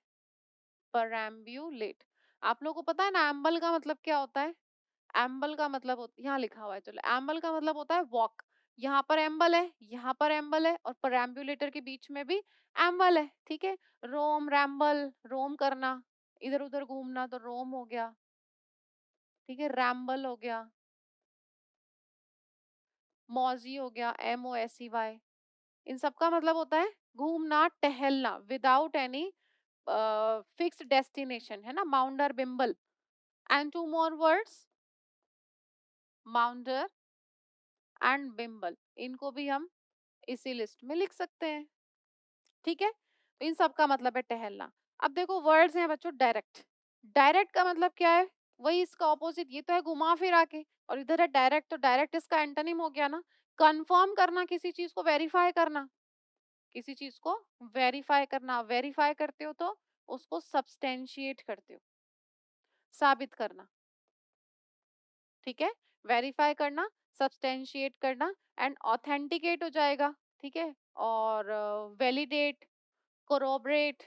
A: परैम्बुलेट। आप लोगों को पता है ना एम्बल का मतलब क्या होता है? एम्बल का मतलब यहाँ लिखा हुआ है, चलो, एम्बल का मतलब होता है वॉक। यहाँ पर एम्बल है, यहाँ पर एम्बल है, और परैम्बुलेटर के बीच में भी एम्बल है, ठीक है। रोम, रैम्बल, रोम करना, इधर उधर घूमना, तो रोम हो गया, ठीक है, रैम्बल हो गया, मौजी हो गया, MOSEY। इन सब का मतलब होता है घूमना, टहलना, विदाउट एनी फिक्स्ड डेस्टिनेशन, है ना, maunder, bimble. And two more words, maunder and bimble, इनको भी हम इसी लिस्ट में लिख सकते हैं, ठीक है। तो इन सब का मतलब है टहलना। अब देखो वर्ड्स हैं बच्चों, डायरेक्ट। डायरेक्ट का मतलब क्या है? वही इसका ऑपोजिट, ये तो है घुमा फिरा के, और इधर है डायरेक्ट, तो डायरेक्ट इसका एंटोनिम हो गया ना, कंफर्म करना, किसी चीज को वेरीफाई करना, किसी चीज को वेरीफाई करना। वेरीफाई करते हो तो उसको सब्सटेंशिएट करते हो, साबित करना, ठीक है। वेरीफाई करना, सब्सटेंशिएट करना, एंड ऑथेंटिकेट हो जाएगा, ठीक है, और वैलिडेट, कोरोबरेट,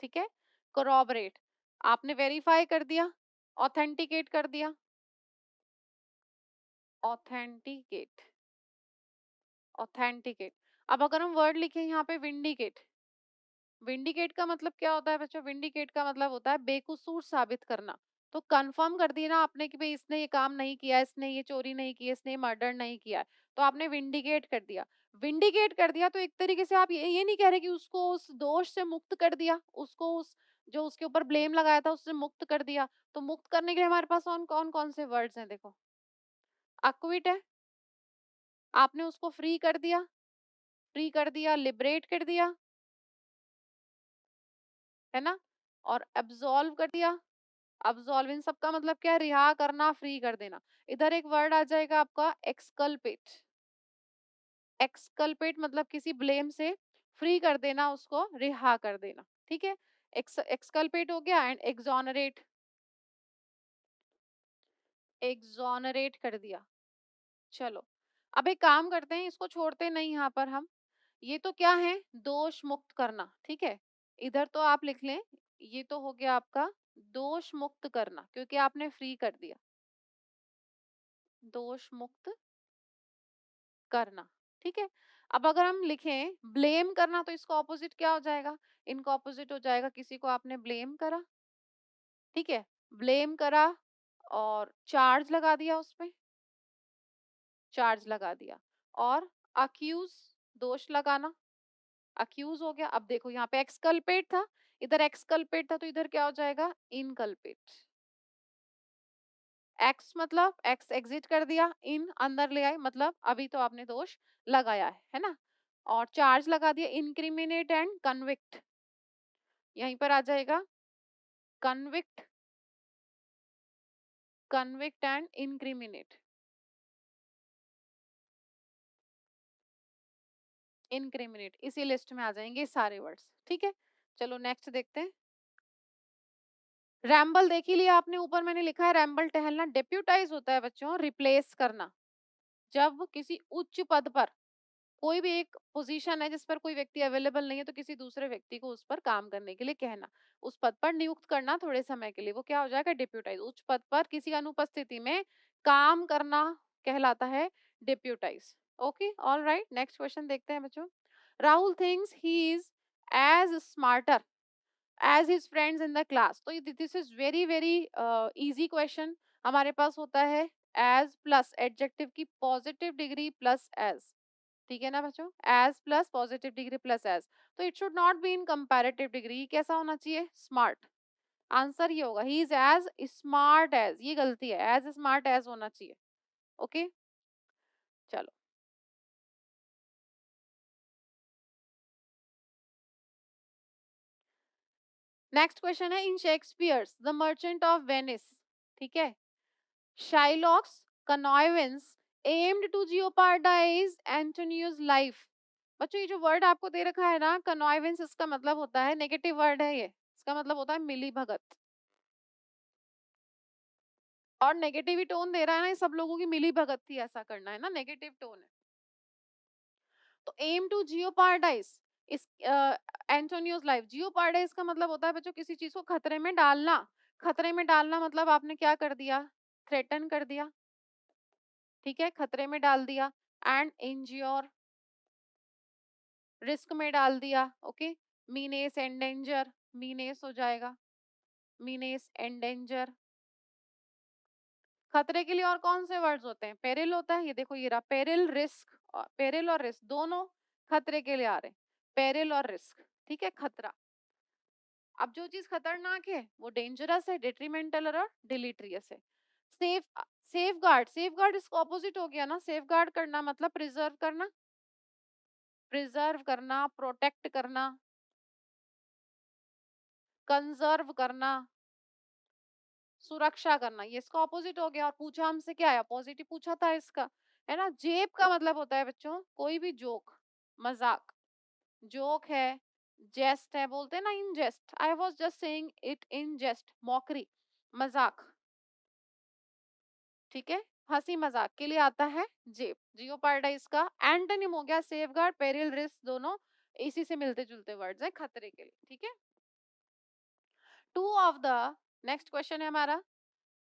A: ठीक है, कोरोबरेट। आपने वेरीफाई कर दिया, ऑथेंटिकेट कर दिया, ऑथेंटिकेट, ऑथेंटिकेट। अब अगर हम वर्ड लिखें यहाँ पे विंडिकेट, विंडिकेट का मतलब क्या होता है बच्चों? विंडिकेट का मतलब होता है बेकसूर साबित करना, तो कंफर्म कर दिया ना आपने कि भाई इसने ये काम नहीं किया, इसने ये चोरी नहीं की, इसने मर्डर नहीं किया, तो आपने विंडिकेट कर दिया। विंडिकेट कर दिया तो एक तरीके से आप ये नहीं कह रहे कि उसको उस दोष से मुक्त कर दिया, उसको उस जो उसके ऊपर ब्लेम लगाया था उससे मुक्त कर दिया। तो मुक्त करने के लिए हमारे पास कौन कौन से वर्ड्स हैं, देखो, अक्विट है, आपने उसको फ्री कर दिया, फ्री कर दिया, लिबरेट कर दिया, है ना, और एब्सॉल्व कर दिया। अब्सॉल्व, इन सबका मतलब क्या है, रिहा करना, फ्री कर देना। इधर एक वर्ड आ जाएगा आपका एक्सकल्पेट। एक्सकल्पेट मतलब किसी ब्लेम से फ्री कर देना, उसको रिहा कर देना, ठीक है। एक्सकल्पेट हो गया, एंड एक्सोनरेट, एक्सोनरेट कर दिया। चलो, अब एक काम करते हैं, इसको छोड़ते नहीं यहाँ पर हम। ये तो क्या है, दोष मुक्त करना, ठीक है। इधर तो आप लिख लें, ये तो हो गया आपका दोष मुक्त करना, क्योंकि आपने फ्री कर दिया, दोष मुक्त करना, ठीक है। अब अगर हम लिखें ब्लेम करना, तो इसका ऑपोजिट क्या हो जाएगा, इनका ऑपोजिट हो जाएगा, किसी को आपने ब्लेम करा, ठीक है, ब्लेम करा और चार्ज लगा दिया, उस पे चार्ज लगा दिया, और अक्यूज, दोष लगाना, अक्यूज हो गया। अब देखो यहाँ पे एक्सकल्पेट था, इधर एक्सकल्पेट था, तो इधर क्या हो जाएगा, इनकल्पेट। एक्स मतलब एक्स एग्जिट कर दिया, इन अंदर ले आए, मतलब अभी तो आपने दोष लगाया है ना, और चार्ज लगा दिया, इंक्रिमिनेट एंड कन्विक्ट, यहीं पर आ जाएगा, convict, convict and incriminate, incriminate, इसी लिस्ट में आ जाएंगे सारे वर्ड्स, ठीक है। चलो नेक्स्ट देखते हैं। रैम्बल देख ही लिया आपने, ऊपर मैंने लिखा है रैम्बल टहलना। डेप्यूटाइज होता है बच्चों रिप्लेस करना, जब किसी उच्च पद पर कोई भी एक पोजीशन है जिस पर कोई व्यक्ति अवेलेबल नहीं है, तो किसी दूसरे व्यक्ति को उस पर काम करने के लिए कहना, उस पद पर नियुक्त करना थोड़े समय के लिए, वो क्या हो जाएगा, डिप्यूटाइज। उच्च पद पर किसी अनुपस्थिति में काम करना कहलाता है deputise. Okay, all right, next question देखते हैं बच्चों। Rahul thinks he is as smarter as his friends in the class. तो this is very very easy question. हमारे पास होता है एज प्लस एडजेक्टिव की पॉजिटिव डिग्री प्लस एज, ठीक है ना बच्चों, as plus positive degree plus as, तो it should not be in comparative degree, कैसा होना चाहिए, स्मार्ट। आंसर ये होगा ही इज एज स्मार्ट एज, ये गलती है, एज स्मार्ट एज होना चाहिए। ओके, चलो नेक्स्ट क्वेश्चन है, in Shakespeare's the merchant of Venice, ठीक है, Shylock's connivance aimed to jeopardize Antonio's life। बच्चों ये जो वर्ड आपको दे रखा है ना, कनॉइवेंस, इसका मतलब होता है, नेगेटिव वर्ड है ये, इसका मतलब होता है मिली भगत, और नेगेटिव ही टोन दे रहा है ना, ये सब लोगों की मिली भगत थी ऐसा करना, है ना, नेगेटिव टोन है। तो एम टू जियोपार्डाइज इस एंटोनियोस लाइफ, जियोपार्डाइज का मतलब होता है बच्चों किसी चीज को खतरे में डालना, खतरे में डालना मतलब आपने क्या कर दिया, थ्रेटन कर दिया, ठीक है, खतरे में डाल दिया, एंड इंज्योर, रिस्क में डाल दिया। ओके, मीनेस एंडेंजर, मीनेस हो जाएगा, मीनेस एंडेंजर। खतरे के लिए और कौन से वर्ड्स होते हैं, पेरिल होता है, ये देखो ये रहा पेरिल, रिस्क, पेरिल और रिस्क दोनों खतरे के लिए आ रहे हैं, पेरिल और रिस्क, ठीक है, खतरा। अब जो चीज खतरनाक है वो डेंजरस है, डिट्रीमेंटल और डिलीट्रियस है। Safe, safe guard, safe guard इसका ऑपोजिट हो गया ना, सेफ गार्ड करना मतलब प्रिजर्व करना, प्रिजर्व करना, प्रोटेक्ट करना, कंजर्व करना, सुरक्षा करना, ये इसका ऑपोजिट हो गया। और पूछा हमसे क्या है, अपोजिट ही पूछा था इसका, है ना। जेब का मतलब होता है बच्चों कोई भी जोक, मजाक, जोक है, जेस्ट है, बोलते हैं ना in jest, I was just saying it in jest, mockery, मजाक, ठीक है, हंसी मजाक के लिए आता है जेब। जियोपार्डाइज का एंटोनिम हो गया सेफगार्ड, पेरिल, रिस्क, दोनों इसी से मिलते जुलते वर्ड्स हैं खतरे के लिए, ठीक है। Two of the, next question है हमारा,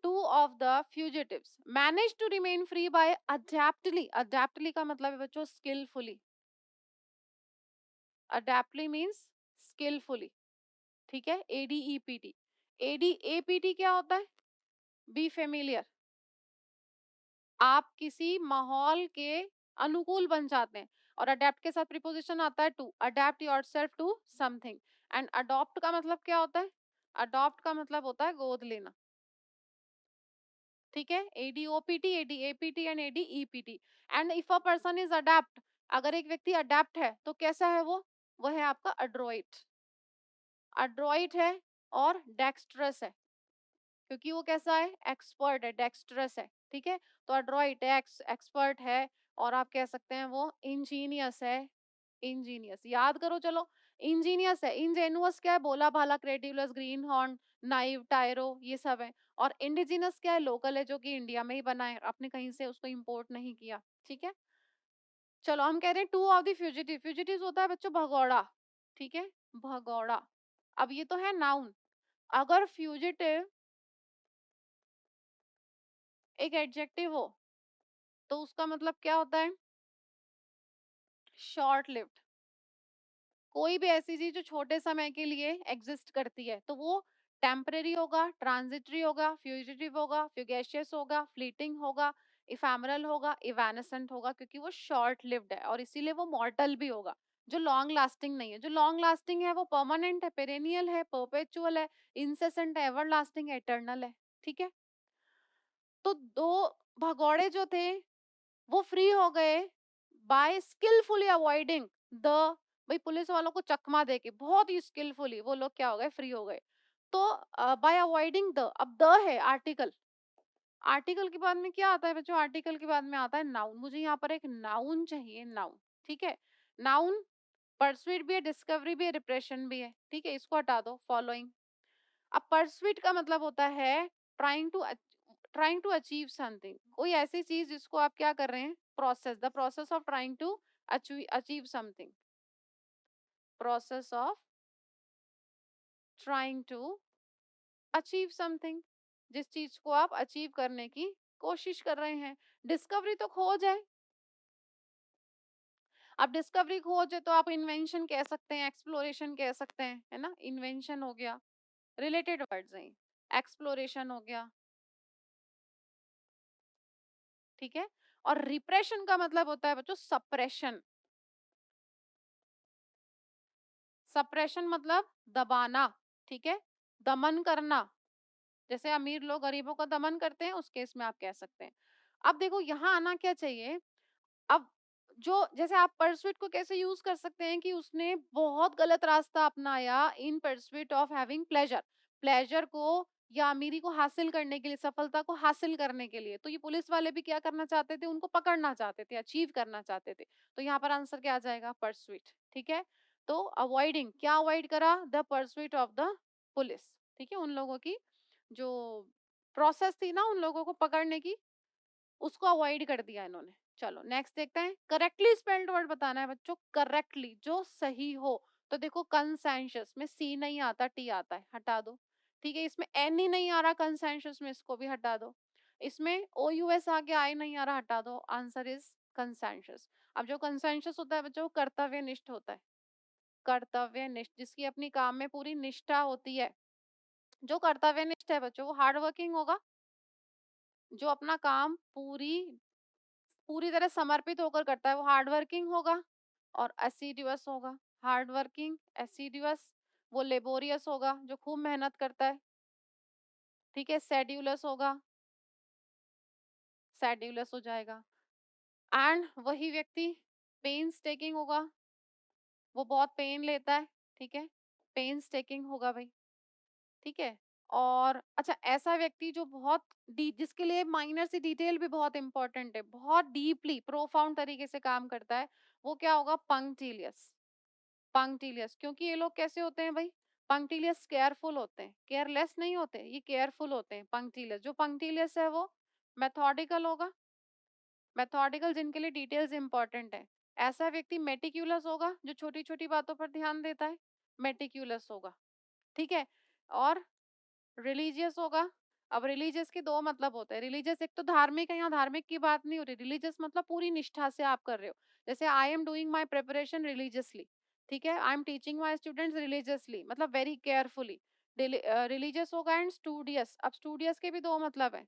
A: two of the fugitives managed to remain free by adeptly, adeptly का मतलब है बच्चों skillfully, adeptly means skillfully, ठीक है, ADEPT, ADAPT क्या होता है, बी फेमिलियर, आप किसी माहौल के अनुकूल बन जाते हैं। और अडेप्ट के साथ प्रीपोजिशन आता है to, adapt yourself to something. And adopt का मतलब क्या होता है? अडॉप्ट का मतलब होता है गोद लेना, ठीक है। A D O P T, A D A P T and A D E P T. And if a person is adept, अगर एक व्यक्ति अडेप्ट है तो कैसा है वो है आपका अड्रॉइट। अड्रॉइट है और डेक्स्ट्रस है, क्योंकि वो कैसा है? एक्सपर्ट है, डेक्स्ट्रस है, ठीक है। तो अड्रॉइट है, एक्सपर्ट है, और आप कह सकते हैं वो इंजीनियस है। इंजीनियस याद करो, चलो। इंजीनियस है, इंजेनुअस क्या है? भोला भाला, क्रेडिबलस, ग्रीन हॉर्न, नाइव, टायरो, ये सब है। और इंडिजिनस क्या है? लोकल है, जो कि इंडिया में ही बना है, आपने कहीं से उसको इंपोर्ट नहीं किया, ठीक है। चलो हम कह रहे हैं two of the fugitive. Fugitive होता है बच्चों भगौड़ा, ठीक है, भगौड़ा। अब ये तो है नाउन। अगर फ्यूजिटिव एक एडजेक्टिव हो तो उसका मतलब क्या होता है? Short lived. कोई भी ऐसी चीज जो छोटे समय के लिए एग्जिस्ट करती है तो वो टेम्परेरी होगा, ट्रांजिटरी होगा, फ्यूजिटिव होगा, फ्यूगेशियस होगा, फ्लीटिंग होगा, इफेमरल होगा, इवेनेसेंट होगा, क्योंकि वो शॉर्ट लिव्ड है और इसीलिए वो मॉर्टल भी होगा। जो लॉन्ग लास्टिंग नहीं है, जो लॉन्ग लास्टिंग है वो परमानेंट है, पेरेनियल है, परपेचुअल है, इंसेसेंट है, एवर लास्टिंग है, इटर्नल है, ठीक है। तो दो भगौड़े जो थे वो फ्री हो गए बाय स्किलफुली अवॉइडिंग द, भाई पुलिस वालों को चकमा देके बहुत ही स्किलफुली वो लोग क्या हो गए? फ्री हो गए। तो बाय अवॉइडिंग द, अब द है आर्टिकल। आर्टिकल के बाद में क्या आता है बच्चों? आर्टिकल के बाद में आता है नाउन। मुझे यहाँ पर एक नाउन चाहिए, नाउन, ठीक है। नाउन परसुइट भी है, डिस्कवरी भी है, रिप्रेशन भी है, ठीक है। इसको हटा दो, फॉलोइंग। अब परसुइट का मतलब होता है ट्राइंग टू अचीव समथिंग, कोई ऐसी चीज जिसको आप क्या कर रहे हैं? Process, the process of trying to achieve something, process of trying to achieve something, जिस चीज को आप अचीव करने की कोशिश कर रहे हैं। डिस्कवरी तो खोज है। अब डिस्कवरी खोज है तो आप इन्वेंशन कह सकते हैं, एक्सप्लोरेशन कह सकते हैं, है ना। इन्वेंशन हो गया, रिलेटेड वर्ड्स हैं। एक्सप्लोरेशन हो गया, ठीक है। और रिप्रेशन का मतलब होता है बच्चों सप्रेशन। सप्रेशन मतलब दबाना, ठीक है, दमन करना। जैसे अमीर लोग गरीबों का दमन करते हैं, उस केस में आप कह सकते हैं। अब देखो यहाँ आना क्या चाहिए। अब जो जैसे आप परसुइट को कैसे यूज कर सकते हैं कि उसने बहुत गलत रास्ता अपनाया in pursuit of having pleasure, pleasure को या अमीरी को हासिल करने के लिए, सफलता को हासिल करने के लिए। तो ये पुलिस वाले भी क्या करना चाहते थे? उनको पकड़ना चाहते थे, अचीव करना चाहते थे। तो यहाँ पर आंसर क्या आ जाएगा? परसुइट, ठीक है। तो अवॉइडिंग, क्या अवॉइड करा? The pursuit of the police, ठीक है। उन लोगों की जो प्रोसेस थी ना उन लोगों को पकड़ने की, उसको अवॉइड कर दिया इन्होंने। चलो नेक्स्ट देखते हैं। करेक्टली स्पेल्ड वर्ड बताना है बच्चों, करेक्टली जो सही हो। तो देखो कंसेंसस में सी नहीं आता, टी आता है, हटा दो, ठीक है। इसमें एन ही नहीं आ रहा कंसेंसस में, इसको भी हटा दो। इसमें ओ यू एस आ गया, आई नहीं आ रहा, हटा दो। Answer is consensus. अब जो कंसेंसस होता है बच्चों वो कर्तव्यनिष्ठ होता है, कर्तव्यनिष्ठ, जिसकी अपनी काम में पूरी निष्ठा होती है। जो कर्तव्यनिष्ठ है बच्चों वो हार्ड वर्किंग होगा, जो अपना काम पूरी पूरी तरह समर्पित होकर करता है वो हार्ड वर्किंग होगा। और एसिडियस होगा, हार्ड वर्किंग, एसिडियस। वो लेबोरियस होगा जो खूब मेहनत करता है, ठीक है। सेड्यूलस होगा, सेड्यूलस हो जाएगा। एंड वही व्यक्ति पेन्स टेकिंग होगा, वो बहुत पेन लेता है, ठीक है। पेन्स टेकिंग होगा भाई, ठीक है। और अच्छा ऐसा व्यक्ति जो बहुत जिसके लिए माइनर सी डिटेल भी बहुत इंपॉर्टेंट है, बहुत डीपली प्रोफाउंड तरीके से काम करता है, वो क्या होगा? पंक्टिलियस। पंक्टिलियस, क्योंकि ये लोग कैसे होते हैं भाई? पंक्टिलियस केयरफुल होते हैं, केयरलेस नहीं होते, ये केयरफुल होते हैं। पंक्टिलियस, जो पंक्टिलियस है वो मेथोडिकल होगा, मेथोडिकल जिनके लिए डिटेल्स इंपॉर्टेंट है। ऐसा व्यक्ति मेटिक्यूलस होगा जो छोटी छोटी बातों पर ध्यान देता है, मेटिक्यूलस होगा, ठीक है। और रिलीजियस होगा। अब रिलीजियस के दो मतलब होते हैं। रिलीजियस एक तो धार्मिक है, यहाँ धार्मिक की बात नहीं हो रही, रिलीजियस मतलब पूरी निष्ठा से आप कर रहे हो। जैसे I am doing my preparation religiously, ठीक है। I am teaching my students religiously, मतलब वेरी केयरफुली, रिलीजियस होगा एंड स्टूडियस। अब स्टूडियस के भी दो मतलब है।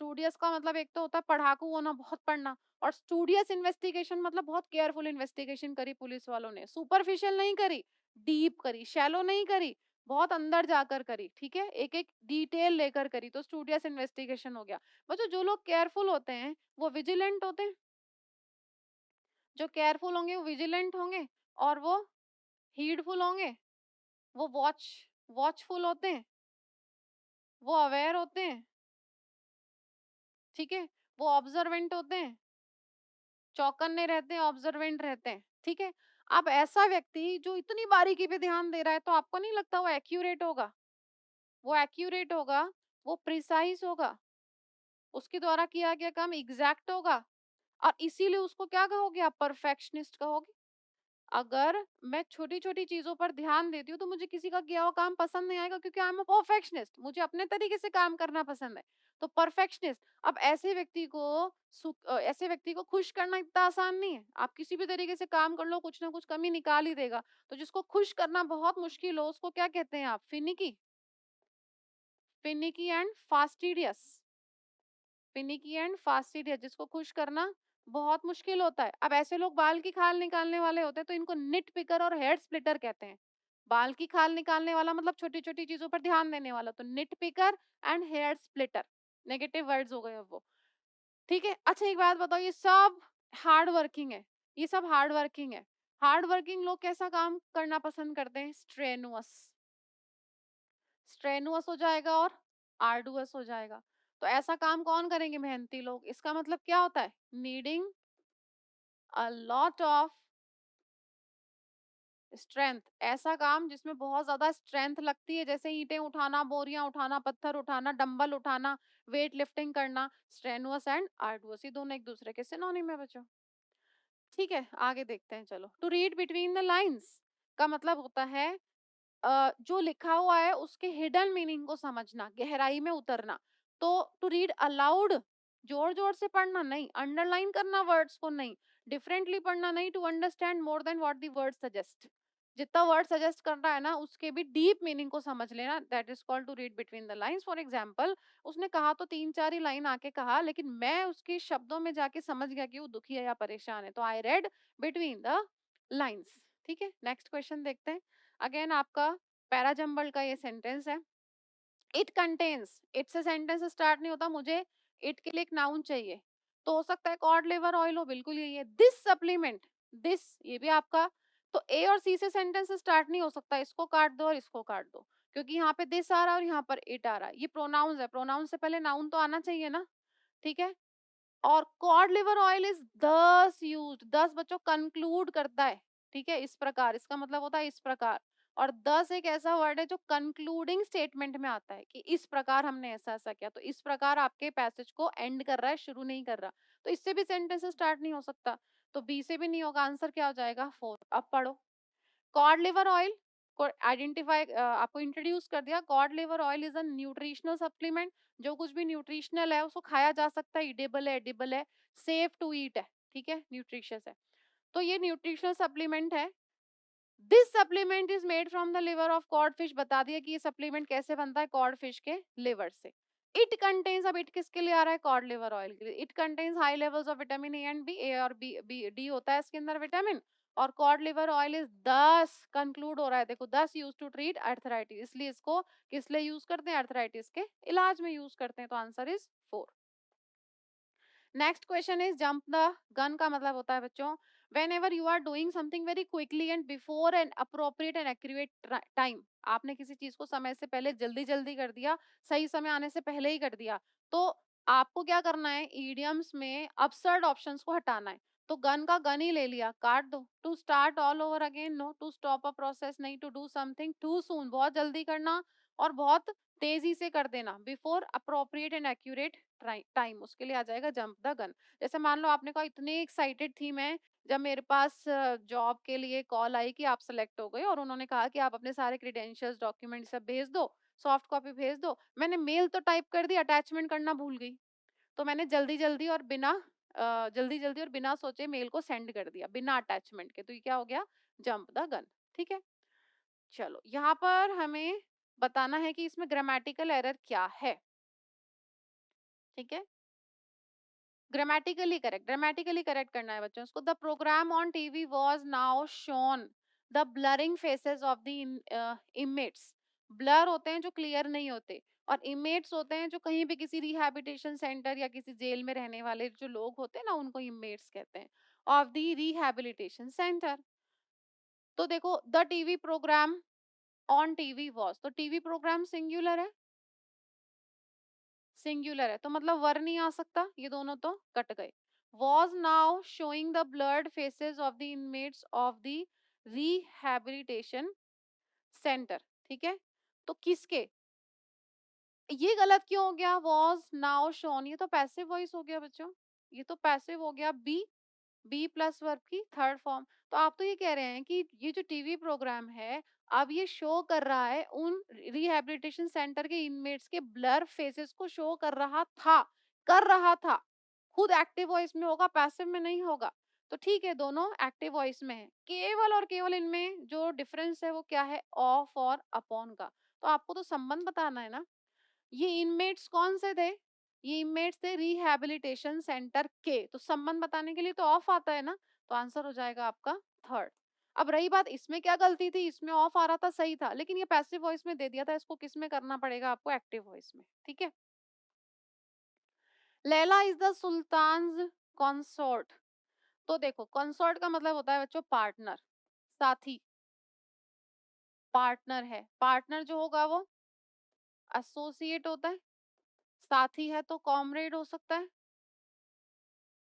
A: स्टूडियस का मतलब एक तो होता है पढ़ाकू होना, बहुत पढ़ना, और स्टूडियस इन्वेस्टिगेशन मतलब बहुत केयरफुल इन्वेस्टिगेशन करी पुलिस वालों ने, सुपरफिशियल नहीं करी, डीप करी, शैलो नहीं करी, बहुत अंदर जाकर करी, ठीक है, एक एक डिटेल लेकर करी, तो स्टूडियस इन्वेस्टिगेशन हो गया। बच्चों जो लोग केयरफुल होते हैं वो विजिलेंट होते हैं, जो केयरफुल होंगे वो विजिलेंट होंगे, और वो हीडफुल होंगे, वो वॉचफुल होते हैं, वो अवेयर होते हैं, ठीक है, वो ऑब्जर्वेंट होते हैं, चौकन्ने रहते हैं, ऑब्जर्वेंट रहते हैं, ठीक है। अब ऐसा व्यक्ति जो इतनी बारीकी पे ध्यान दे रहा है, तो आपको नहीं लगता वो एक्यूरेट होगा? वो एक्यूरेट होगा, वो प्रिसाइज होगा, उसके द्वारा किया गया काम एग्जैक्ट होगा, और इसीलिए उसको क्या कहोगे आप? परफेक्शनिस्ट कहोगे। अगर मैं छोटी छोटी चीजों पर ध्यान देती हूँ तो मुझे किसी का किया हुआ काम पसंद नहीं आएगा, क्योंकि आई एम अ परफेक्शनिस्ट, मुझे अपने तरीके से काम करना पसंद है। तो परफेक्शनिस्ट। अब ऐसे व्यक्ति को ऐसे व्यक्ति को खुश करना इतना आसान नहीं है। आप किसी भी तरीके से काम कर लो, कुछ ना कुछ कमी निकाल ही देगा। तो जिसको खुश करना बहुत मुश्किल हो उसको क्या कहते हैं आप? Finicky. Finicky and fastidious. Finicky and fastidious, जिसको खुश करना बहुत मुश्किल होता है। अब ऐसे लोग बाल की खाल निकालने वाले होते हैं, तो इनको निट पिकर और हेयर स्प्लिटर कहते हैं। बाल की खाल निकालने वाला मतलब छोटी छोटी चीजों पर ध्यान देने वाला, तो nit picker and hair splitter. Negative words हो गए अब वो, ठीक है। अच्छा एक बात बताओ, ये सब हार्ड वर्किंग है, ये सब हार्ड वर्किंग है। हार्ड वर्किंग लोग कैसा काम करना पसंद करते हैं? स्ट्रेनुअस। स्ट्रेनुअस हो जाएगा और आर्डुअस हो जाएगा। तो ऐसा काम कौन करेंगे? मेहनती लोग। इसका मतलब क्या होता है? Needing a lot of strength. ऐसा काम जिसमें बहुत ज्यादा स्ट्रेंथ लगती है, जैसे ईंटें उठाना, बोरियां उठाना, पत्थर उठाना, डंबल उठाना, वेट लिफ्टिंग करना। स्ट्रेनुअस एंड आर्डुअस, ये दोनों एक दूसरे के सिनोनिम है बच्चों, ठीक है। आगे देखते हैं, चलो। To read between the lines का मतलब होता है जो लिखा हुआ है उसके हिडन मीनिंग को समझना, गहराई में उतरना। तो टू रीड अलाउड, जोर जोर से पढ़ना नहीं, अंडरलाइन करना वर्ड्स को नहीं, डिफरेंटली पढ़ना नहीं, to understand more than what the word suggest. जितना वर्ड सजेस्ट कर रहा है ना उसके भी डीप मीनिंग को समझ लेना, that is called to read between the lines. For example, उसने कहा तो तीन चार ही लाइन आके कहा, लेकिन मैं उसके शब्दों में जाके समझ गया कि वो दुखी है या परेशान है, तो I read between the lines, ठीक है। नेक्स्ट क्वेश्चन देखते हैं। अगेन आपका पैराजंबल का ये सेंटेंस है। इट कंटेन्स, इट से सेंटेंस स्टार्ट नहीं होता, मुझे इट के लिए एक नाउन चाहिए। तो हो सकता है कॉड लिवर ऑयल हो, बिल्कुल यही है। दिस सप्लीमेंट, दिस ये भी आपका। तो ए और सी से सेंटेंस स्टार्ट नहीं हो सकता, इसको काट दो और इसको काट दो, क्योंकि यहाँ पे दिस आ रहा है और यहाँ पर इट आ रहा है। ये प्रोनाउंस है, प्रोनाउन से पहले नाउन तो आना चाहिए ना, ठीक है। और कॉड लिवर ऑयल इज दस यूज्ड, दस बच्चों कंक्लूड करता है, ठीक है, इस प्रकार, इसका मतलब होता है इस प्रकार। और दस एक ऐसा वर्ड है जो कंक्लूडिंग स्टेटमेंट में आता है कि इस प्रकार हमने ऐसा ऐसा किया, तो इस प्रकार आपके पैसेज को एंड कर रहा है, शुरू नहीं कर रहा। तो इससे भी सेंटेंस स्टार्ट नहीं हो सकता, तो बी से भी नहीं होगा। आंसर क्या हो जाएगा? फोर। अब पढ़ो। कॉड लिवर ऑयल को आइडेंटिफाई, आपको इंट्रोड्यूस कर दिया। Code liver oil is a nutritional supplement, जो कुछ भी न्यूट्रिशनल है उसको खाया जा सकता है, इडेबल है, एडिबल है, सेफ टू ईट है, ठीक है, न्यूट्रिशियस है। तो ये न्यूट्रिशनल सप्लीमेंट है। This supplement is made from the liver of code fish, बता दिया कि ये सप्लीमेंट कैसे बनता है? कॉड फिश के लिवर से। इट कंटेन्स, अब इट किसके लिए आ रहा है? कॉड लिवर ऑयल के लिए। It contains high levels of vitamin A and B, A और बी डी होता है इसके अंदर विटामिन। और cod liver oil is 10 conclude हो रहा है, देखो 10 यूज टू ट्रीट अर्थराइटिस, इसलिए इसको किस लिए यूज करते हैं? अर्थराइटिस के इलाज में यूज करते हैं, तो answer is 4। Next question is jump the gun का मतलब होता है बच्चों, whenever you are doing something very quickly and before an appropriate and accurate time, आपने किसी चीज को समय से पहले जल्दी जल्दी कर दिया, सही समय आने से पहले ही कर दिया, तो आपको क्या करना है? ईडियम्स में absurd ऑप्शंस को हटाना है। तो गन का गन ही ले लिया, काट दो। To start all over again, no. To stop a process, नहीं। To do something too soon, बहुत जल्दी करना और बहुत तेजी से कर देना। Before appropriate and accurate time, उसके लिए आ जाएगा जंप द गन। जैसे मान लो आपने कहा इतनी एक्साइटेड थी मैं जब मेरे पास जॉब के लिए कॉल आई कि आप सिलेक्ट हो गए, और उन्होंने कहा कि आप अपने सारे क्रीडेंशियल्स, डॉक्यूमेंट सब भेज दो, सॉफ्ट कॉपी भेज दो। मैंने मेल तो टाइप कर दी, अटैचमेंट करना भूल गई। तो मैंने जल्दी जल्दी और बिना सोचे मेल को सेंड कर दिया बिना अटैचमेंट के, तो ये क्या हो गया? जंप द गन, ठीक है। चलो यहाँ पर हमें बताना है कि इसमें ग्रामेटिकल एरर क्या है, ठीक है? ग्रामेटिकली करेक्ट करना है बच्चों उसको। The program on TV was now shown the blurring faces of the inmates. Blur होते हैं जो क्लियर नहीं होते, और इमेट्स होते हैं जो कहीं भी किसी रिहैबिलिटेशन सेंटर या किसी जेल में रहने वाले जो लोग होते हैं ना, उनको इमेट्स कहते हैं, ऑफ द रिहैबिलिटेशन सेंटर। तो देखो the TV programme on TV was, तो टीवी प्रोग्राम सिंगुलर है, सिंगुलर है तो मतलब वर नहीं आ सकता, ये दोनों तो कट गए। Was now showing the blurred faces of the inmates of the rehabilitation centre, ठीक है? तो किसके, ये गलत क्यों हो गया? वॉज नाउ शोन, ये तो पैसिव वॉइस हो गया बच्चों, ये तो पैसिव हो गया, बी प्लस वर्ब की थर्ड फॉर्म। तो आप तो ये कह रहे हैं कि ये जो टीवी प्रोग्राम है, अब ये शो कर रहा है उन रिहैबिलिटेशन सेंटर के इनमेट्स के ब्लर फेसेस को, शो कर रहा था। खुद एक्टिव वॉइस में होगा, पैसिव में नहीं होगा। तो ठीक है, दोनों एक्टिव वॉइस में है, केवल और केवल इनमें जो डिफरेंस है वो क्या है? ऑफ और अपॉन का। तो आपको तो संबंध बताना है ना। ये इनमेट्स कौन से थे? ये इनमेट्स थे रिहैबिलिटेशन सेंटर के, तो संबंध बताने के लिए तो ऑफ आता है ना, तो आंसर हो जाएगा आपका थर्ड। अब रही बात इसमें क्या गलती थी, इसमें ऑफ आ रहा था सही था, लेकिन ये पैसिव वॉइस में दे दिया था, इसको किस में करना पड़ेगा आपको? एक्टिव वॉइस में, ठीक है? Laila is the sultan's consort. तो देखो कंसोर्ट का मतलब होता है बच्चों पार्टनर, साथी, पार्टनर है। पार्टनर जो होगा वो एसोसिएट होता है, साथी है तो कॉमरेड हो सकता है,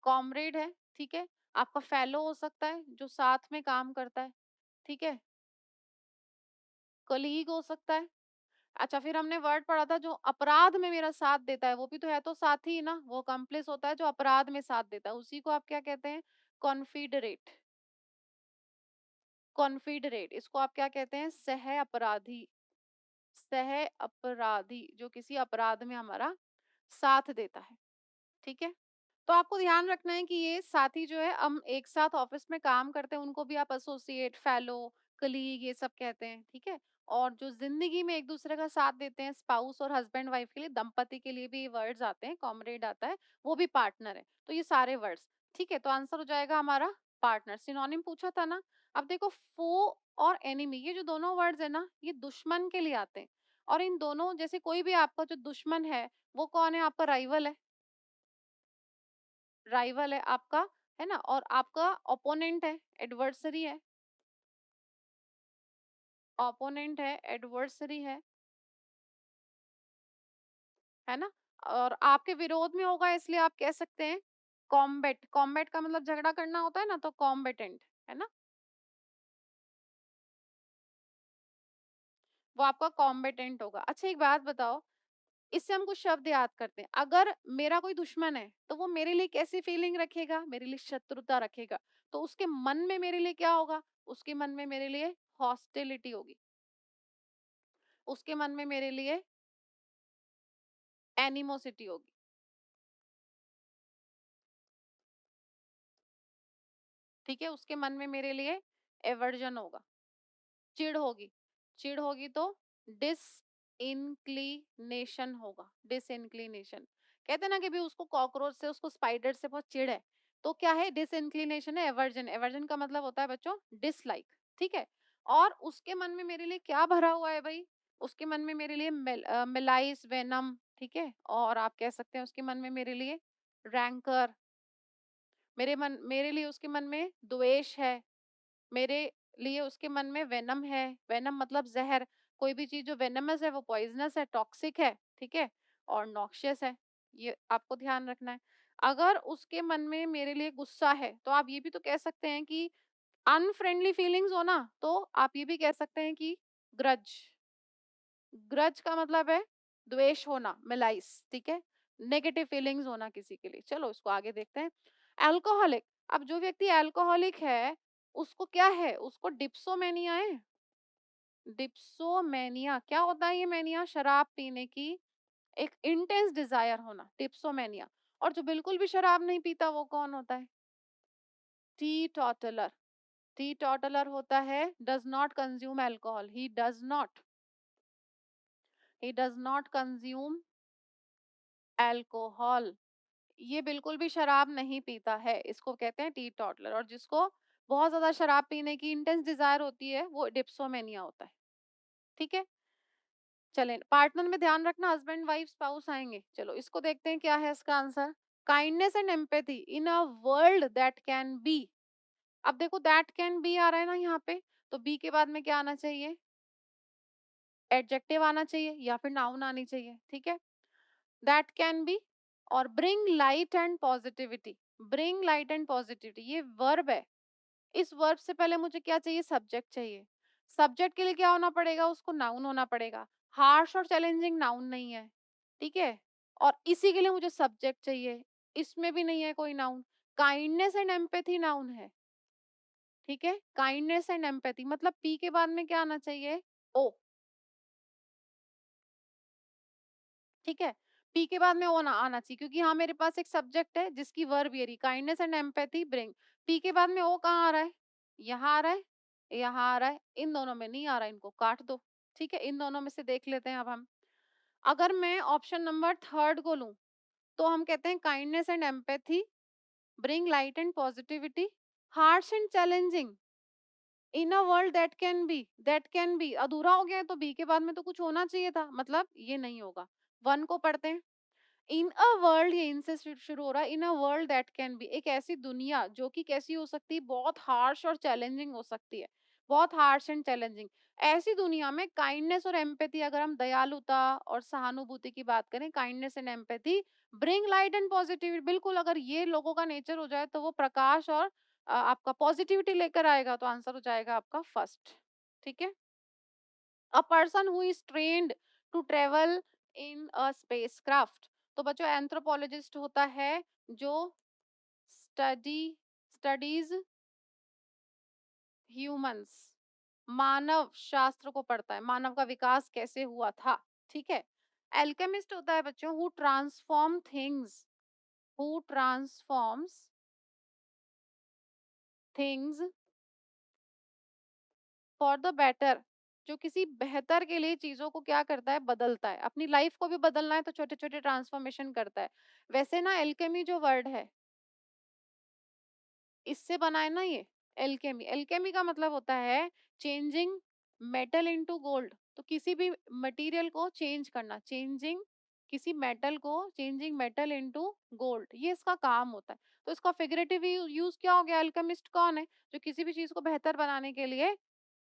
A: कॉमरेड है, ठीक है? आपका फेलो हो सकता है जो साथ में काम करता है, ठीक है? कलीग हो सकता है। अच्छा, फिर हमने वर्ड पढ़ा था जो अपराध में मेरा साथ देता है, वो भी तो है तो साथी ही ना, वो कम्प्लिस होता है जो अपराध में साथ देता है, उसी को आप क्या कहते हैं? कॉन्फिडरेट। कॉन्फिडरेट, इसको आप क्या कहते हैं? सह अपराधी। सह अपराधी जो किसी अपराध में हमारा साथ देता है, ठीक है? तो आपको ध्यान रखना है कि ये साथी जो है, हम एक साथ ऑफिस में काम करते हैं उनको भी आप एसोसिएट, फेलो, कलीग ये सब कहते हैं, ठीक है? और जो जिंदगी में एक दूसरे का साथ देते हैं, स्पाउस और हस्बैंड वाइफ के लिए, दंपति के लिए भी ये वर्ड्स आते हैं, कॉमरेड आता है, वो भी पार्टनर है। तो ये सारे वर्ड्स, ठीक है? तो आंसर हो जाएगा हमारा पार्टनर। सिनोनिम पूछा था ना। अब देखो फो और एनिमी, ये जो दोनों वर्ड्स है ना, ये दुश्मन के लिए आते हैं। और इन दोनों, जैसे कोई भी आपका जो दुश्मन है वो कौन है? आपका राइवल है, राइवल है आपका, है ना? और आपका ओपोनेंट है, एडवर्सरी है एडवर्सरी है ना? और आपके विरोध में होगा, इसलिए आप कह सकते हैं कॉम्बैट। कॉम्बैट का मतलब झगड़ा करना होता है ना, तो कॉम्बेटेंट, है ना? वो आपका कॉम्बेटेंट होगा। अच्छा एक बात बताओ, इससे हम कुछ शब्द याद करते हैं। अगर मेरा कोई दुश्मन है तो वो मेरे लिए कैसी फीलिंग रखेगा? मेरे लिए शत्रुता रखेगा। तो उसके मन में मेरे लिए क्या होगा? उसके मन में मेरे लिए हॉस्टिलिटी होगी, उसके मन में मेरे लिए एनिमोसिटी होगी, ठीक है? उसके मन में मेरे लिए एवर्जन होगा, चिढ़ होगी। चिढ़ होगी तो डिस इंक्लिनेशन होगा, डिस इंक्लिनेशन। कहते हैं ना कि भी उसको कॉकरोच से, उसको स्पाइडर से बहुत चिढ़ है, तो क्या है? डिस इंक्लिनेशन है, एवर्जन। एवर्जन का मतलब होता है बच्चों डिसलाइक, ठीक है? और उसके मन में मेरे लिए क्या भरा हुआ है भाई? उसके मन में मेरे लिए मिलाइस वेनम, ठीक है? और आप कह सकते हैं उसके मन में मेरे लिए रैंकर, मेरे लिए उसके मन में द्वेष है, मेरे लिए उसके मन में वेनम है। वेनम मतलब जहर। कोई भी चीज जो वेनमस है वो पॉइजनस है, टॉक्सिक है, ठीक है? और नॉक्शियस है, ये आपको ध्यान रखना है। अगर उसके मन में मेरे लिए गुस्सा है, तो आप ये भी तो कह सकते हैं कि अनफ्रेंडली फीलिंग्स हो ना, तो आप ये भी कह सकते हैं कि ग्रज। ग्रज का मतलब है द्वेष होना, मिलाइस, ठीक है? नेगेटिव फीलिंग्स होना किसी के लिए। चलो इसको आगे देखते हैं। अल्कोहलिक, अब जो व्यक्ति अल्कोहलिक है उसको क्या है? उसको डिप्सोमेनिया है। डिप्सोमेनिया क्या होता है? ये मेनिया शराब पीने की एक इंटेंस डिजायर होना, डिप्सोमेनिया। और जो बिल्कुल भी शराब नहीं पीता वो कौन होता है? टी टॉटलर। टी टॉटलर होता है does not consume alcohol, he does not he does not consume alcohol. ये बिल्कुल भी शराब नहीं पीता है, इसको कहते हैं टी टॉटलर। और जिसको बहुत ज्यादा शराब पीने की इंटेंस डिजायर होती है वो डिप्सोमेनिया होता है। ठीक है, चलें पार्टनर में ध्यान रखना, हस्बैंड वाइफ स्पाउस आएंगे। चलो इसको देखते हैं क्या है इसका answer. Kindness and empathy in a world that can B. अब देखो दैट कैन बी आ रहा है ना यहाँ पे, तो बी के बाद में क्या आना चाहिए, एडजेक्टिव आना चाहिए या फिर नाउन आनी चाहिए। ठीक है, दैट कैन बी और bring light and positivity. Bring light and positivity ये वर्ब है। इस वर्ब से पहले मुझे क्या चाहिए, सब्जेक्ट चाहिए। सब्जेक्ट के लिए क्या होना पड़ेगा, उसको नाउन होना पड़ेगा। हार्श और चैलेंजिंग नाउन नहीं है, ठीक है। और इसी के लिए मुझे सब्जेक्ट चाहिए, इसमें भी नहीं है कोई noun. Kindness and empathy noun है, ठीक है। काइंडनेस एंड एम्पैथी मतलब पी के बाद में क्या आना चाहिए, ओ। ठीक है, पी के बाद में ओ ना आना चाहिए, क्योंकि यहाँ मेरे पास एक सब्जेक्ट है जिसकी वर्ब ये रही, kindness and empathy bring. P के बाद में ओ कहाँ आ रहा है, यहाँ आ रहा है, यहाँ आ रहा है, इन दोनों में नहीं आ रहा है, इनको काट दो। ठीक है, इन दोनों में से देख लेते हैं अब हम। अगर मैं ऑप्शन नंबर थर्ड को लूं, तो हम कहते हैं kindness and empathy bring light and positivity, harsh and challenging in a world that can B. That can B अधूरा हो गया है, तो बी के बाद में तो कुछ होना चाहिए था, मतलब ये नहीं होगा। वन को पढ़ते हैं। इन अ वर्ल्ड, ये इनसे शुरू हो रहा है। In a world that can be, एक ऐसी दुनिया जो कि कैसी हो सकती है, बहुत हार्श और चैलेंजिंग हो सकती है, बहुत हार्श एंड चैलेंजिंग। ऐसी दुनिया में काइंडनेस और एम्पैथी, अगर हम दयालुता और सहानुभूति की बात करें, kindness and empathy bring light and positivity, बिल्कुल अगर ये लोगों का नेचर हो जाए तो वो प्रकाश और आपका पॉजिटिविटी लेकर आएगा, तो आंसर हो जाएगा आपका फर्स्ट। ठीक है, a person who is trained to travel in a spacecraft. तो बच्चों एंथ्रोपोलॉजिस्ट होता है जो स्टडी स्टडीज ह्यूमंस, मानव शास्त्र को पढ़ता है, मानव का विकास कैसे हुआ था। ठीक है, एल्केमिस्ट होता है बच्चों who transform things, who transforms things for the better, जो किसी बेहतर के लिए चीजों को क्या करता है, बदलता है। अपनी लाइफ को भी बदलना है तो छोटे छोटे ट्रांसफॉर्मेशन करता है। वैसे ना एल्केमी जो वर्ड है, इससे बना है ना ये, एल्केमी। एल्केमी का मतलब होता है चेंजिंग मेटल इनटू गोल्ड। तो किसी भी मटेरियल को चेंज करना, चेंजिंग किसी मेटल को, चेंजिंग मेटल इनटू गोल्ड, ये इसका काम होता है। तो इसका फिगरेटिव यूज क्या हो गया, अल्केमिस्ट कौन है, जो किसी भी चीज को बेहतर बनाने के लिए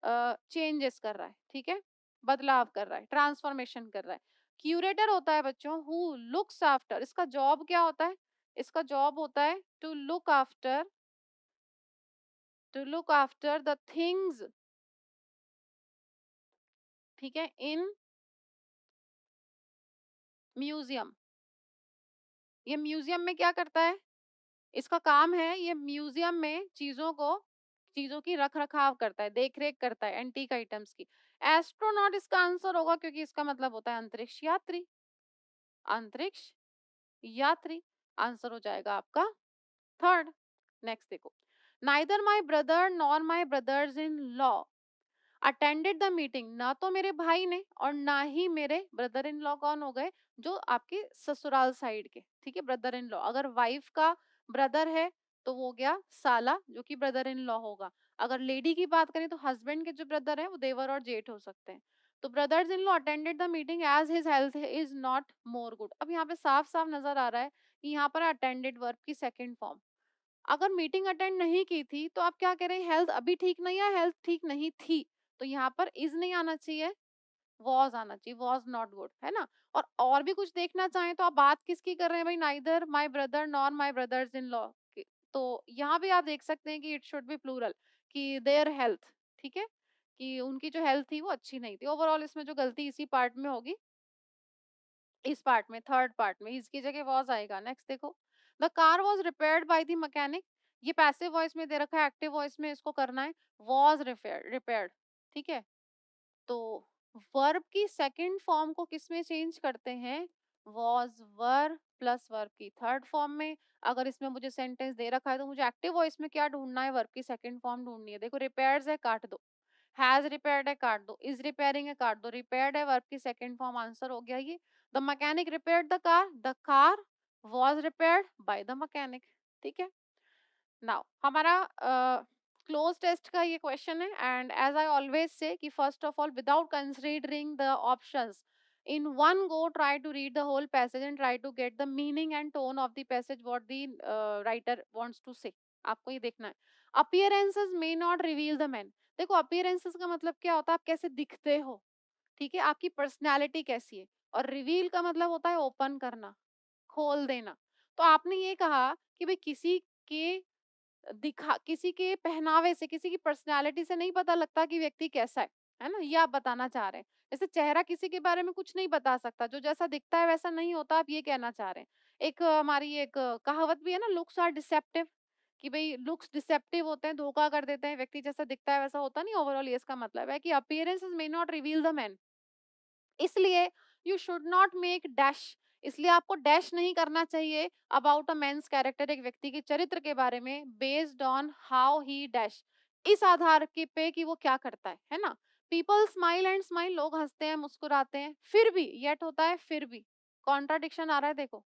A: चेंजेस कर रहा है। ठीक है, बदलाव कर रहा है, ट्रांसफॉर्मेशन कर रहा है। क्यूरेटर होता है बच्चों हु लुक्स आफ्टर, इसका जॉब क्या होता है, इसका जॉब होता है to look after, to look after the things, ठीक है, इन म्यूजियम। ये म्यूजियम में क्या करता है, इसका काम है ये म्यूजियम में चीजों को, चीजों की रख रखाव करता है, देख रेख करता है, एंटीक आइटम्स की। एस्ट्रोनॉट इसका आंसर होगा, क्योंकि इसका मतलब होता है अंतरिक्ष यात्री, अंतरिक्ष यात्री। आंसर हो जाएगा आपका थर्ड। नेक्स्ट देखो, neither my brother nor my brothers in law attended the meeting. ना तो मेरे भाई ने और ना ही मेरे ब्रदर इन लॉ, कौन हो गए, जो आपके ससुराल साइड के। ठीक है, ब्रदर इन लॉ, अगर वाइफ का ब्रदर है तो वो हो गया साला, जो कि ब्रदर इन लॉ होगा। अगर लेडी की बात करें तो हस्बैंड के जो ब्रदर है वो देवर और जेठ हो सकते हैं। तो brothers in law attended the meeting as his health is not more good. अब यहाँ पे साफ साफ नजर आ रहा है कि यहाँ पर अटेंडेड वर्ब की सेकेंड फॉर्म। अगर मीटिंग अटेंड नहीं की थी तो आप क्या कह रहे हैं, हेल्थ अभी ठीक नहीं है, हेल्थ ठीक नहीं थी। तो यहाँ पर इज नहीं आना चाहिए, वॉज आना चाहिए, वॉज नॉट गुड, है ना। और भी कुछ देखना चाहें तो आप बात किसकी कर रहे हैं भाई, neither my brother nor my brothers in law. तो यहाँ भी आप देख सकते हैं कि इट शुड बी प्लूरल, कि देयर हेल्थ। ठीक है, कि उनकी जो हेल्थ थी वो अच्छी नहीं थी। ओवरऑल इसमें जो गलती इसी पार्ट में होगी, इस पार्ट में, थर्ड पार्ट में इसकी जगह वॉज आएगा। नेक्स्ट देखो, the car was repaired by the mechanic. ये पैसिव वॉइस में दे रखा है, एक्टिव वॉइस में इसको करना है, वॉज रिपेयर्ड। ठीक है, तो वर्ब की सेकंड फॉर्म को किस में चेंज करते हैं, वॉज वर प्लस वर्ब की थर्ड फॉर्म में। अगर इसमें मुझे सेंटेंस दे रखा है तो मुझे एक्टिव वॉइस में क्या ढूंढना है, वर्ब की सेकंड फॉर्म ढूंढनी है। देखो रिपेयर्स है, काट दो, हैज रिपेयर्ड है काट दो, इज रिपेयरिंग है काट दो, रिपेयर्ड है वर्ब की सेकंड फॉर्म, आंसर हो गया ये। The mechanic repaired the car was repaired by the mechanic. ठीक है, नाउ हमारा क्लोज टेस्ट का ये क्वेश्चन है, and as I always say कि first of all without considering the options in one go try to read the whole passage and try to get the meaning and tone of the passage what the writer wants to say। आपको ये देखना है। appearances may not reveal the man। देखो appearances का मतलब क्या होता है, आप कैसे दिखते हो, ठीक है, आपकी पर्सनैलिटी कैसी है। और रिवील का मतलब होता है ओपन करना, खोल देना। तो आपने ये कहा कि भाई किसी के पहनावे से, किसी की पर्सनैलिटी से नहीं पता लगता कि व्यक्ति कैसा है ना, ये आप बताना चाह रहे हैं। जैसे चेहरा किसी के बारे में कुछ नहीं बता सकता, जो जैसा दिखता है वैसा नहीं होता, आप ये कहना चाह रहे हैं। हमारी एक कहावत भी है ना, लुक्स आर डिसेप्टिव, कि भाई लुक्स डिसेप्टिव होते हैं, धोखा कर देते हैं, व्यक्ति जैसा दिखता है वैसा होता नहीं। ओवरऑल ये इसका मतलब है कि appearances may not reveal the man, इसलिए you should not make dash, इसलिए आपको डैश नहीं करना चाहिए अबाउट अ मेंस कैरेक्टर, एक व्यक्ति के चरित्र के बारे में, based on how he dash, इस आधार के पे कि वो क्या करता है ना। पीपल स्माइल एंड स्माइल, लोग हंसते हैं मुस्कुराते हैं, फिर भी येट होता है, फिर भी कॉन्ट्राडिक्शन आ रहा है, देखो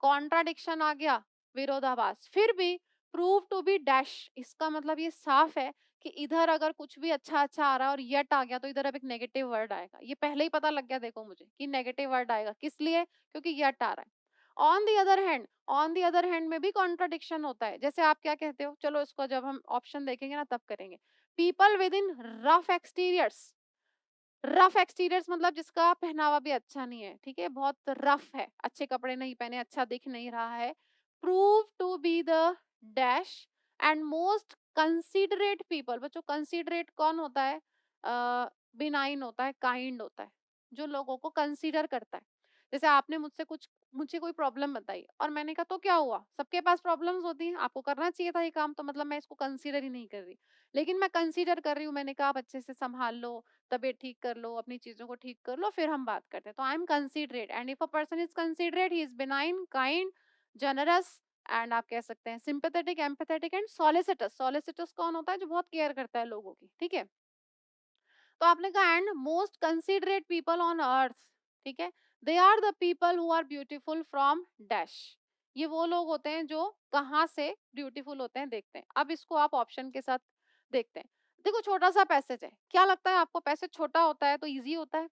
A: कॉन्ट्राडिक्शन आ गया, विरोधाभास, फिर भी प्रूव टू बी डैश, इसका मतलब ये साफ है कि इधर अगर कुछ भी अच्छा अच्छा आ रहा है और यट आ गया तो इधर अब एक नेगेटिव वर्ड आएगा। ये पहले ही पता लग गया देखो मुझे कि नेगेटिव वर्ड आएगा, किस लिए, क्योंकि यट आ रहा है। ऑन दी अदर हैंड में भी कॉन्ट्राडिक्शन होता है। जैसे आप क्या कहते हो, चलो इसको जब हम ऑप्शन देखेंगे ना तब करेंगे। People with in rough exteriors, rough exteriors मतलब जिसका पहनावा भी अच्छा नहीं है, ठीक है, बहुत रफ है, अच्छे कपड़े नहीं पहने, अच्छा दिख नहीं रहा है। Prove to be the dash and most considerate people. बच्चों कंसीडरेट कौन होता है, बिनाइन होता है, काइंड होता है, जो लोगों को कंसीडर करता है। जैसे आपने मुझे कोई प्रॉब्लम बताई और मैंने कहा तो क्या हुआ, सबके पास प्रॉब्लम्स होती हैं, आपको करना चाहिए था ये काम, तो मतलब मैं इसको कंसीडर ही नहीं कर रही। लेकिन मैं कंसीडर कर रही हूँ, मैंने कहा आप अच्छे से संभाल लो, तबीयत ठीक कर लो, अपनी चीजों को ठीक कर लो, फिर हम बात करते हैं। तो I am considerate, and if a person is considerate he is benign, kind, generous, and आप कह सकते हैं सिंपैथेटिक, एम्पैथेटिक एंड सॉलिसिटस। सॉलिसिटस कौन होता है, जो बहुत केयर करता है लोगों की, ठीक है। तो आपने कहा and most considerate people on earth, ठीक है, they are the people who are beautiful from dash, ये वो लोग होते हैं जो कहाँ से ब्यूटीफुल होते हैं, देखते हैं। अब इसको आप ऑप्शन के साथ देखते हैं। देखो छोटा सा पैसेज है, क्या लगता है आपको, पैसेज छोटा होता है तो इजी होता है,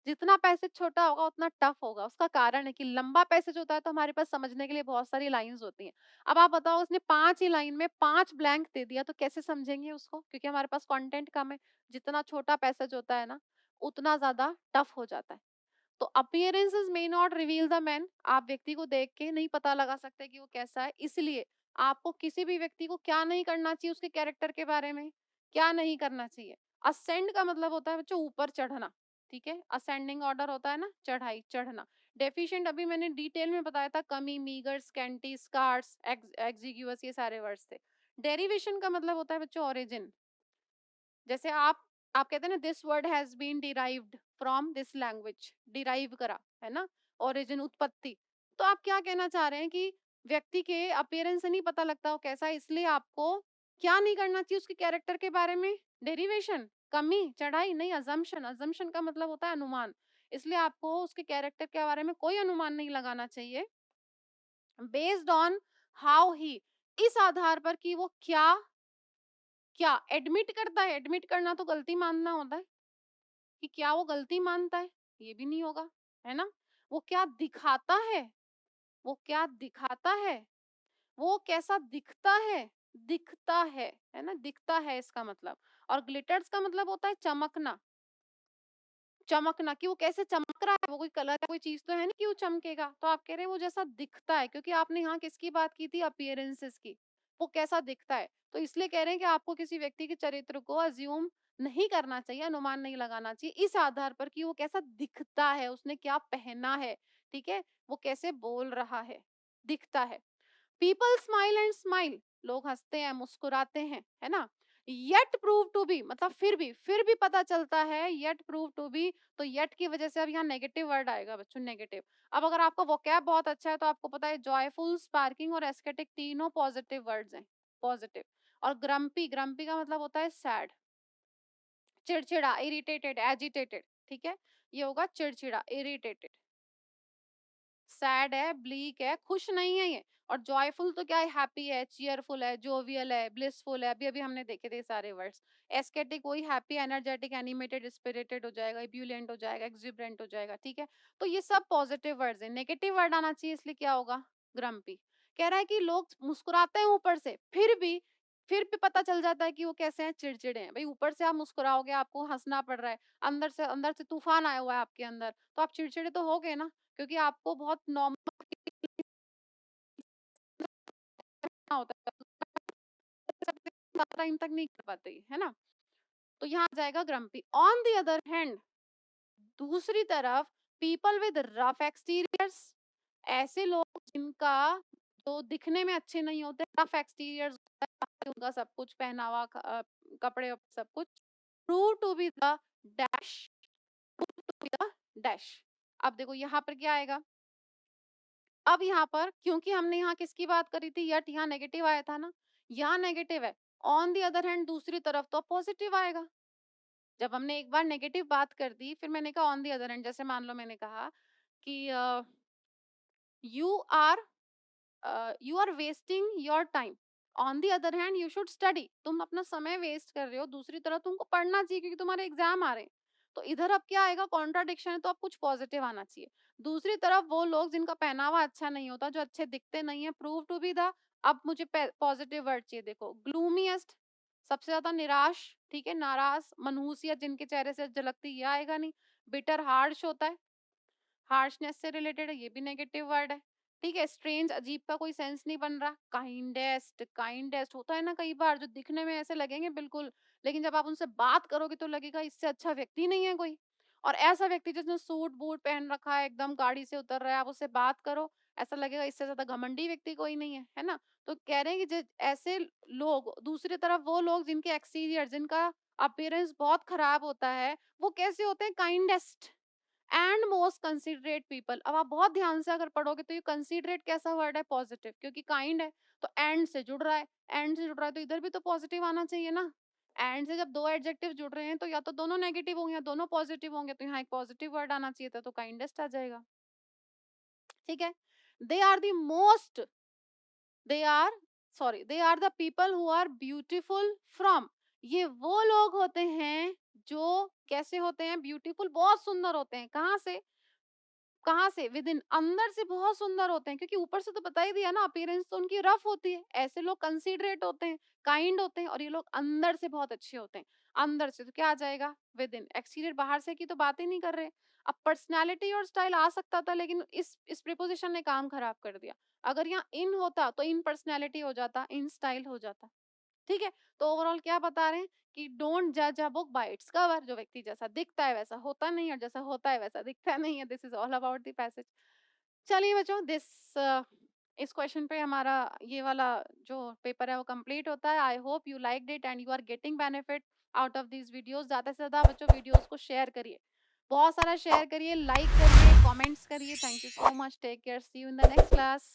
A: जितना पैसेज छोटा होगा उतना टफ होगा। उसका कारण है कि लंबा पैसेज होता है तो हमारे पास समझने के लिए बहुत सारी लाइंस होती हैं। अब आप बताओ उसने 5 ही लाइन में 5 ब्लैंक दे दिया तो कैसे समझेंगे उसको, क्योंकि हमारे पास कंटेंट कम है। जितना छोटा पैसेज होता है ना उतना ज्यादा टफ हो जाता है। तो appearances may not reveal the man, आप व्यक्ति को देख के नहीं पता लगा सकते कि वो कैसा है, इसलिए आपको किसी भी व्यक्ति को क्या नहीं करना चाहिए, उसके कैरेक्टर के बारे में क्या नहीं करना चाहिए। असेंड का मतलब होता है बच्चों ऊपर चढ़ना, ठीक है, असेंडिंग ऑर्डर होता है ना, चढ़ाई चढ़ना। डेफिशिएंट अभी मैंने डिटेल में बताया था, कमी, मीगर, स्कैंटी, स्कार्स, एग्जीग्यूअस, ये सारे वर्ड्स थे। डेरिवेशन का मतलब होता है बच्चों ओरिजिन, जैसे आप कहते हैं ना this word has been derived from this language, derive करा है ना, ओरिजिन, उत्पत्ति। तो आप क्या कहना चाह रहे हैं कि व्यक्ति के अपीयरेंस से नहीं पता लगता वो कैसा है, इसलिए आपको क्या नहीं करना चाहिए उसके कैरेक्टर के बारे में, डेरिवेशन, कमी, चढ़ाई नहीं, अजम्पशन, अजम्पशन का मतलब होता है अनुमान, इसलिए आपको उसके कैरेक्टर के बारे में कोई अनुमान नहीं लगाना चाहिए। बेस्ड ऑन हाउ ही, इस आधार पर कि वो क्या क्या एडमिट करता है, एडमिट करना तो गलती मानना होता है, कि क्या वो गलती मानता है, ये भी नहीं होगा, है ना। वो क्या दिखाता है, वो क्या दिखाता है, वो कैसा दिखता है ना, दिखता है इसका मतलब। और ग्लिटर्स का मतलब होता है चमकना, चमकना, कि वो कैसे चमक रहा है, वो कोई कलर है, कोई चीज तो है नहीं कि वो चमकेगा। तो आप कह रहे हैं वो जैसा दिखता है, क्योंकि आपने यहाँ किसकी बात की थी, अपीयरेंसेस की, वो कैसा दिखता है। तो इसलिए कह रहे हैं कि आपको किसी व्यक्ति के चरित्र को अज्यूम नहीं करना चाहिए, अनुमान नहीं लगाना चाहिए इस आधार पर कि वो कैसा दिखता है, उसने क्या पहना है, ठीक है, वो कैसे बोल रहा है, दिखता है। पीपल स्माइल एंड स्माइल, लोग हंसते हैं मुस्कुराते हैं, है ना। येट प्रूव टू बी मतलब फिर भी पता चलता है, येट प्रूव टू बी, तो येट की वजह से अब यहाँ नेगेटिव वर्ड आएगा बच्चों, नेगेटिव। अब अगर आपका वोकैब बहुत अच्छा है तो आपको पता है जॉयफुल, स्पार्किंग और एस्थेटिक तीनों पॉजिटिव वर्ड्स हैं, पॉजिटिव। और ग्रम्पी, ग्रम्पी का मतलब होता है सैड, चिड़चिड़ा, इरिटेटेड, एजिटेटेड, ठीक है, ये होगा चिड़चिड़ा, इरिटेटेड। सैड है, ब्लीक है, खुश नहीं है ये। और जॉयफुल तो क्या है, हैप्पी है, चीयरफुल है, जोवियल है, ब्लिसफुल है, अभी अभी हमने देखे थे सारे वर्ड्स। एस्केटिक वही हैप्पी, एनर्जेटिक, एनिमेटेड, स्पिरिटेड हो जाएगा, इब्यूलेंट हो जाएगा, एक्सिबरेंट हो जाएगा, ठीक है। तो ये सब पॉजिटिव वर्ड्स हैं। नेगेटिव वर्ड आना चाहिए, इसलिए क्या होगा, ग्रम्पी। कह रहा है कि लोग मुस्कुराते हैं ऊपर से, फिर भी पता चल जाता है कि वो कैसे हैं, चिड़चिड़े हैं। भाई ऊपर से आप मुस्कुराओगे, आपको हंसना पड़ रहा है, अंदर से तूफान आया हुआ है आपके अंदर, तो आप चिड़चिड़े तो होगे ना, क्योंकि आपको बहुत नॉर्मल होता है, टाइम तक नहीं कर पाते, है ना। तो यहाँ आ जाएगा grumpy. On the other hand, दूसरी तरफ, पीपल विद रफ एक्सटीरियर्स, ऐसे लोग जिनका जो दिखने में अच्छे नहीं होते, रफ एक्सटीरियर्स, उनका सब कुछ पहनावा, कपड़े, सब कुछ, prove to be the dash, dash. अब देखो यहाँ पर क्या आएगा, अब यहाँ पर क्योंकि हमने यहाँ किसकी बात करी थी, यट यहाँ नेगेटिव आया था ना, यहाँ नेगेटिव है, ऑन दी अदर हैंड दूसरी तरफ तो पॉजिटिव आएगा। जब हमने एक बार नेगेटिव बात कर दी, फिर मैंने कहा ऑन दी अदर हैंड, जैसे मान लो मैंने कहा कि you are you are wasting your time, on the other hand you should study, तुम अपना समय वेस्ट कर रहे हो, दूसरी तरफ तुमको पढ़ना चाहिए क्योंकि तुम्हारे एग्जाम आ रहे हैं। तो इधर अब क्या आएगा, कॉन्ट्राडिक्शन है, तो अब कुछ पॉजिटिव आना चाहिए। दूसरी तरफ वो लोग जिनका पहनावा अच्छा नहीं होता, जो अच्छे दिखते नहीं है, प्रूव टू बी द, अब मुझे पॉजिटिव वर्ड चाहिए, देखो, ग्लूमीएस्ट, सबसे ज्यादा निराश, ठीक है, नाराज, मनहूसियत जिनके चेहरे से झलकती, ये आएगा नहीं। बिटर, हार्श होता है, हार्शनेस से रिलेटेड है, ये भी नेगेटिव वर्ड है, ठीक है। स्ट्रेंज, अजीब का कोई सेंस नहीं बन रहा। काइंडेस्ट, काइंडेस्ट होता है ना कई बार, जो दिखने में ऐसे लगेंगे बिल्कुल, लेकिन जब आप उनसे बात करोगे तो लगेगा इससे अच्छा व्यक्ति नहीं है कोई। और ऐसा व्यक्ति जिसने सूट बूट पहन रखा है, एकदम गाड़ी से उतर रहा है, आप उससे बात करो, ऐसा लगेगा इससे ज्यादा घमंडी व्यक्ति कोई नहीं है ना। तो कह रहे हैं कि ऐसे लोग, दूसरी तरफ वो लोग जिनके एक्सटीरियर, जिनका अपीयरेंस बहुत खराब होता है, वो कैसे होते हैं, kindest and most considerate people. अब आप बहुत ध्यान से अगर पढ़ोगे तो ये कंसिडरेट कैसा वर्ड है, पॉजिटिव, क्योंकि काइंड है तो एंड से जुड़ रहा है, एंड से जुड़ रहा है तो इधर भी तो पॉजिटिव आना चाहिए ना। एंड से जब दो एडजेक्टिव जुड़ रहे हैं तो या तो दोनों नेगेटिव होंगे या दोनों पॉजिटिव होंगे, तो यहाँ एक पॉजिटिव वर्ड आना चाहिए था, तो काइंडेस्ट आ जाएगा, ठीक है। They are the most, they are they are the people who are beautiful from, ये वो लोग होते हैं जो कैसे होते हैं, ब्यूटीफुल, बहुत सुंदर होते हैं, कहाँ से, विद इन, अंदर से बहुत सुंदर होते हैं, क्योंकि ऊपर से तो बता ही दिया ना, अपीयरेंस तो उनकी रफ होती है। ऐसे लोग कंसीडरेट होते हैं, काइंड होते हैं, और ये लोग अंदर से बहुत अच्छे होते हैं। अंदर से तो क्या आ जाएगा, विद इन। एक्सटीरियर, बाहर से की तो बात ही नहीं कर रहे। अब पर्सनैलिटी और स्टाइल आ सकता था, लेकिन इस प्रिपोजिशन ने काम खराब कर दिया। अगर यहाँ इन होता तो इन पर्सनैलिटी हो जाता, इन स्टाइल हो जाता, ठीक है। तो ओवरऑल क्या बता रहे हैं कि डोंट जज a book by its cover, जो व्यक्ति जैसा दिखता है वैसा होता नहीं, और जैसा होता है वैसा दिखता नहीं है। This is all about the passage. चलिए बच्चों, इस क्वेश्चन पे हमारा ये वाला जो पेपर है वो कंप्लीट होता है। I hope you liked it and you are getting benefit out of these videos. ज्यादा से ज्यादा बच्चों वीडियोस को शेयर करिए, बहुत सारा शेयर करिए, लाइक करिए, कमेंट्स करिए। Thank you so much, take care, see you in the next class.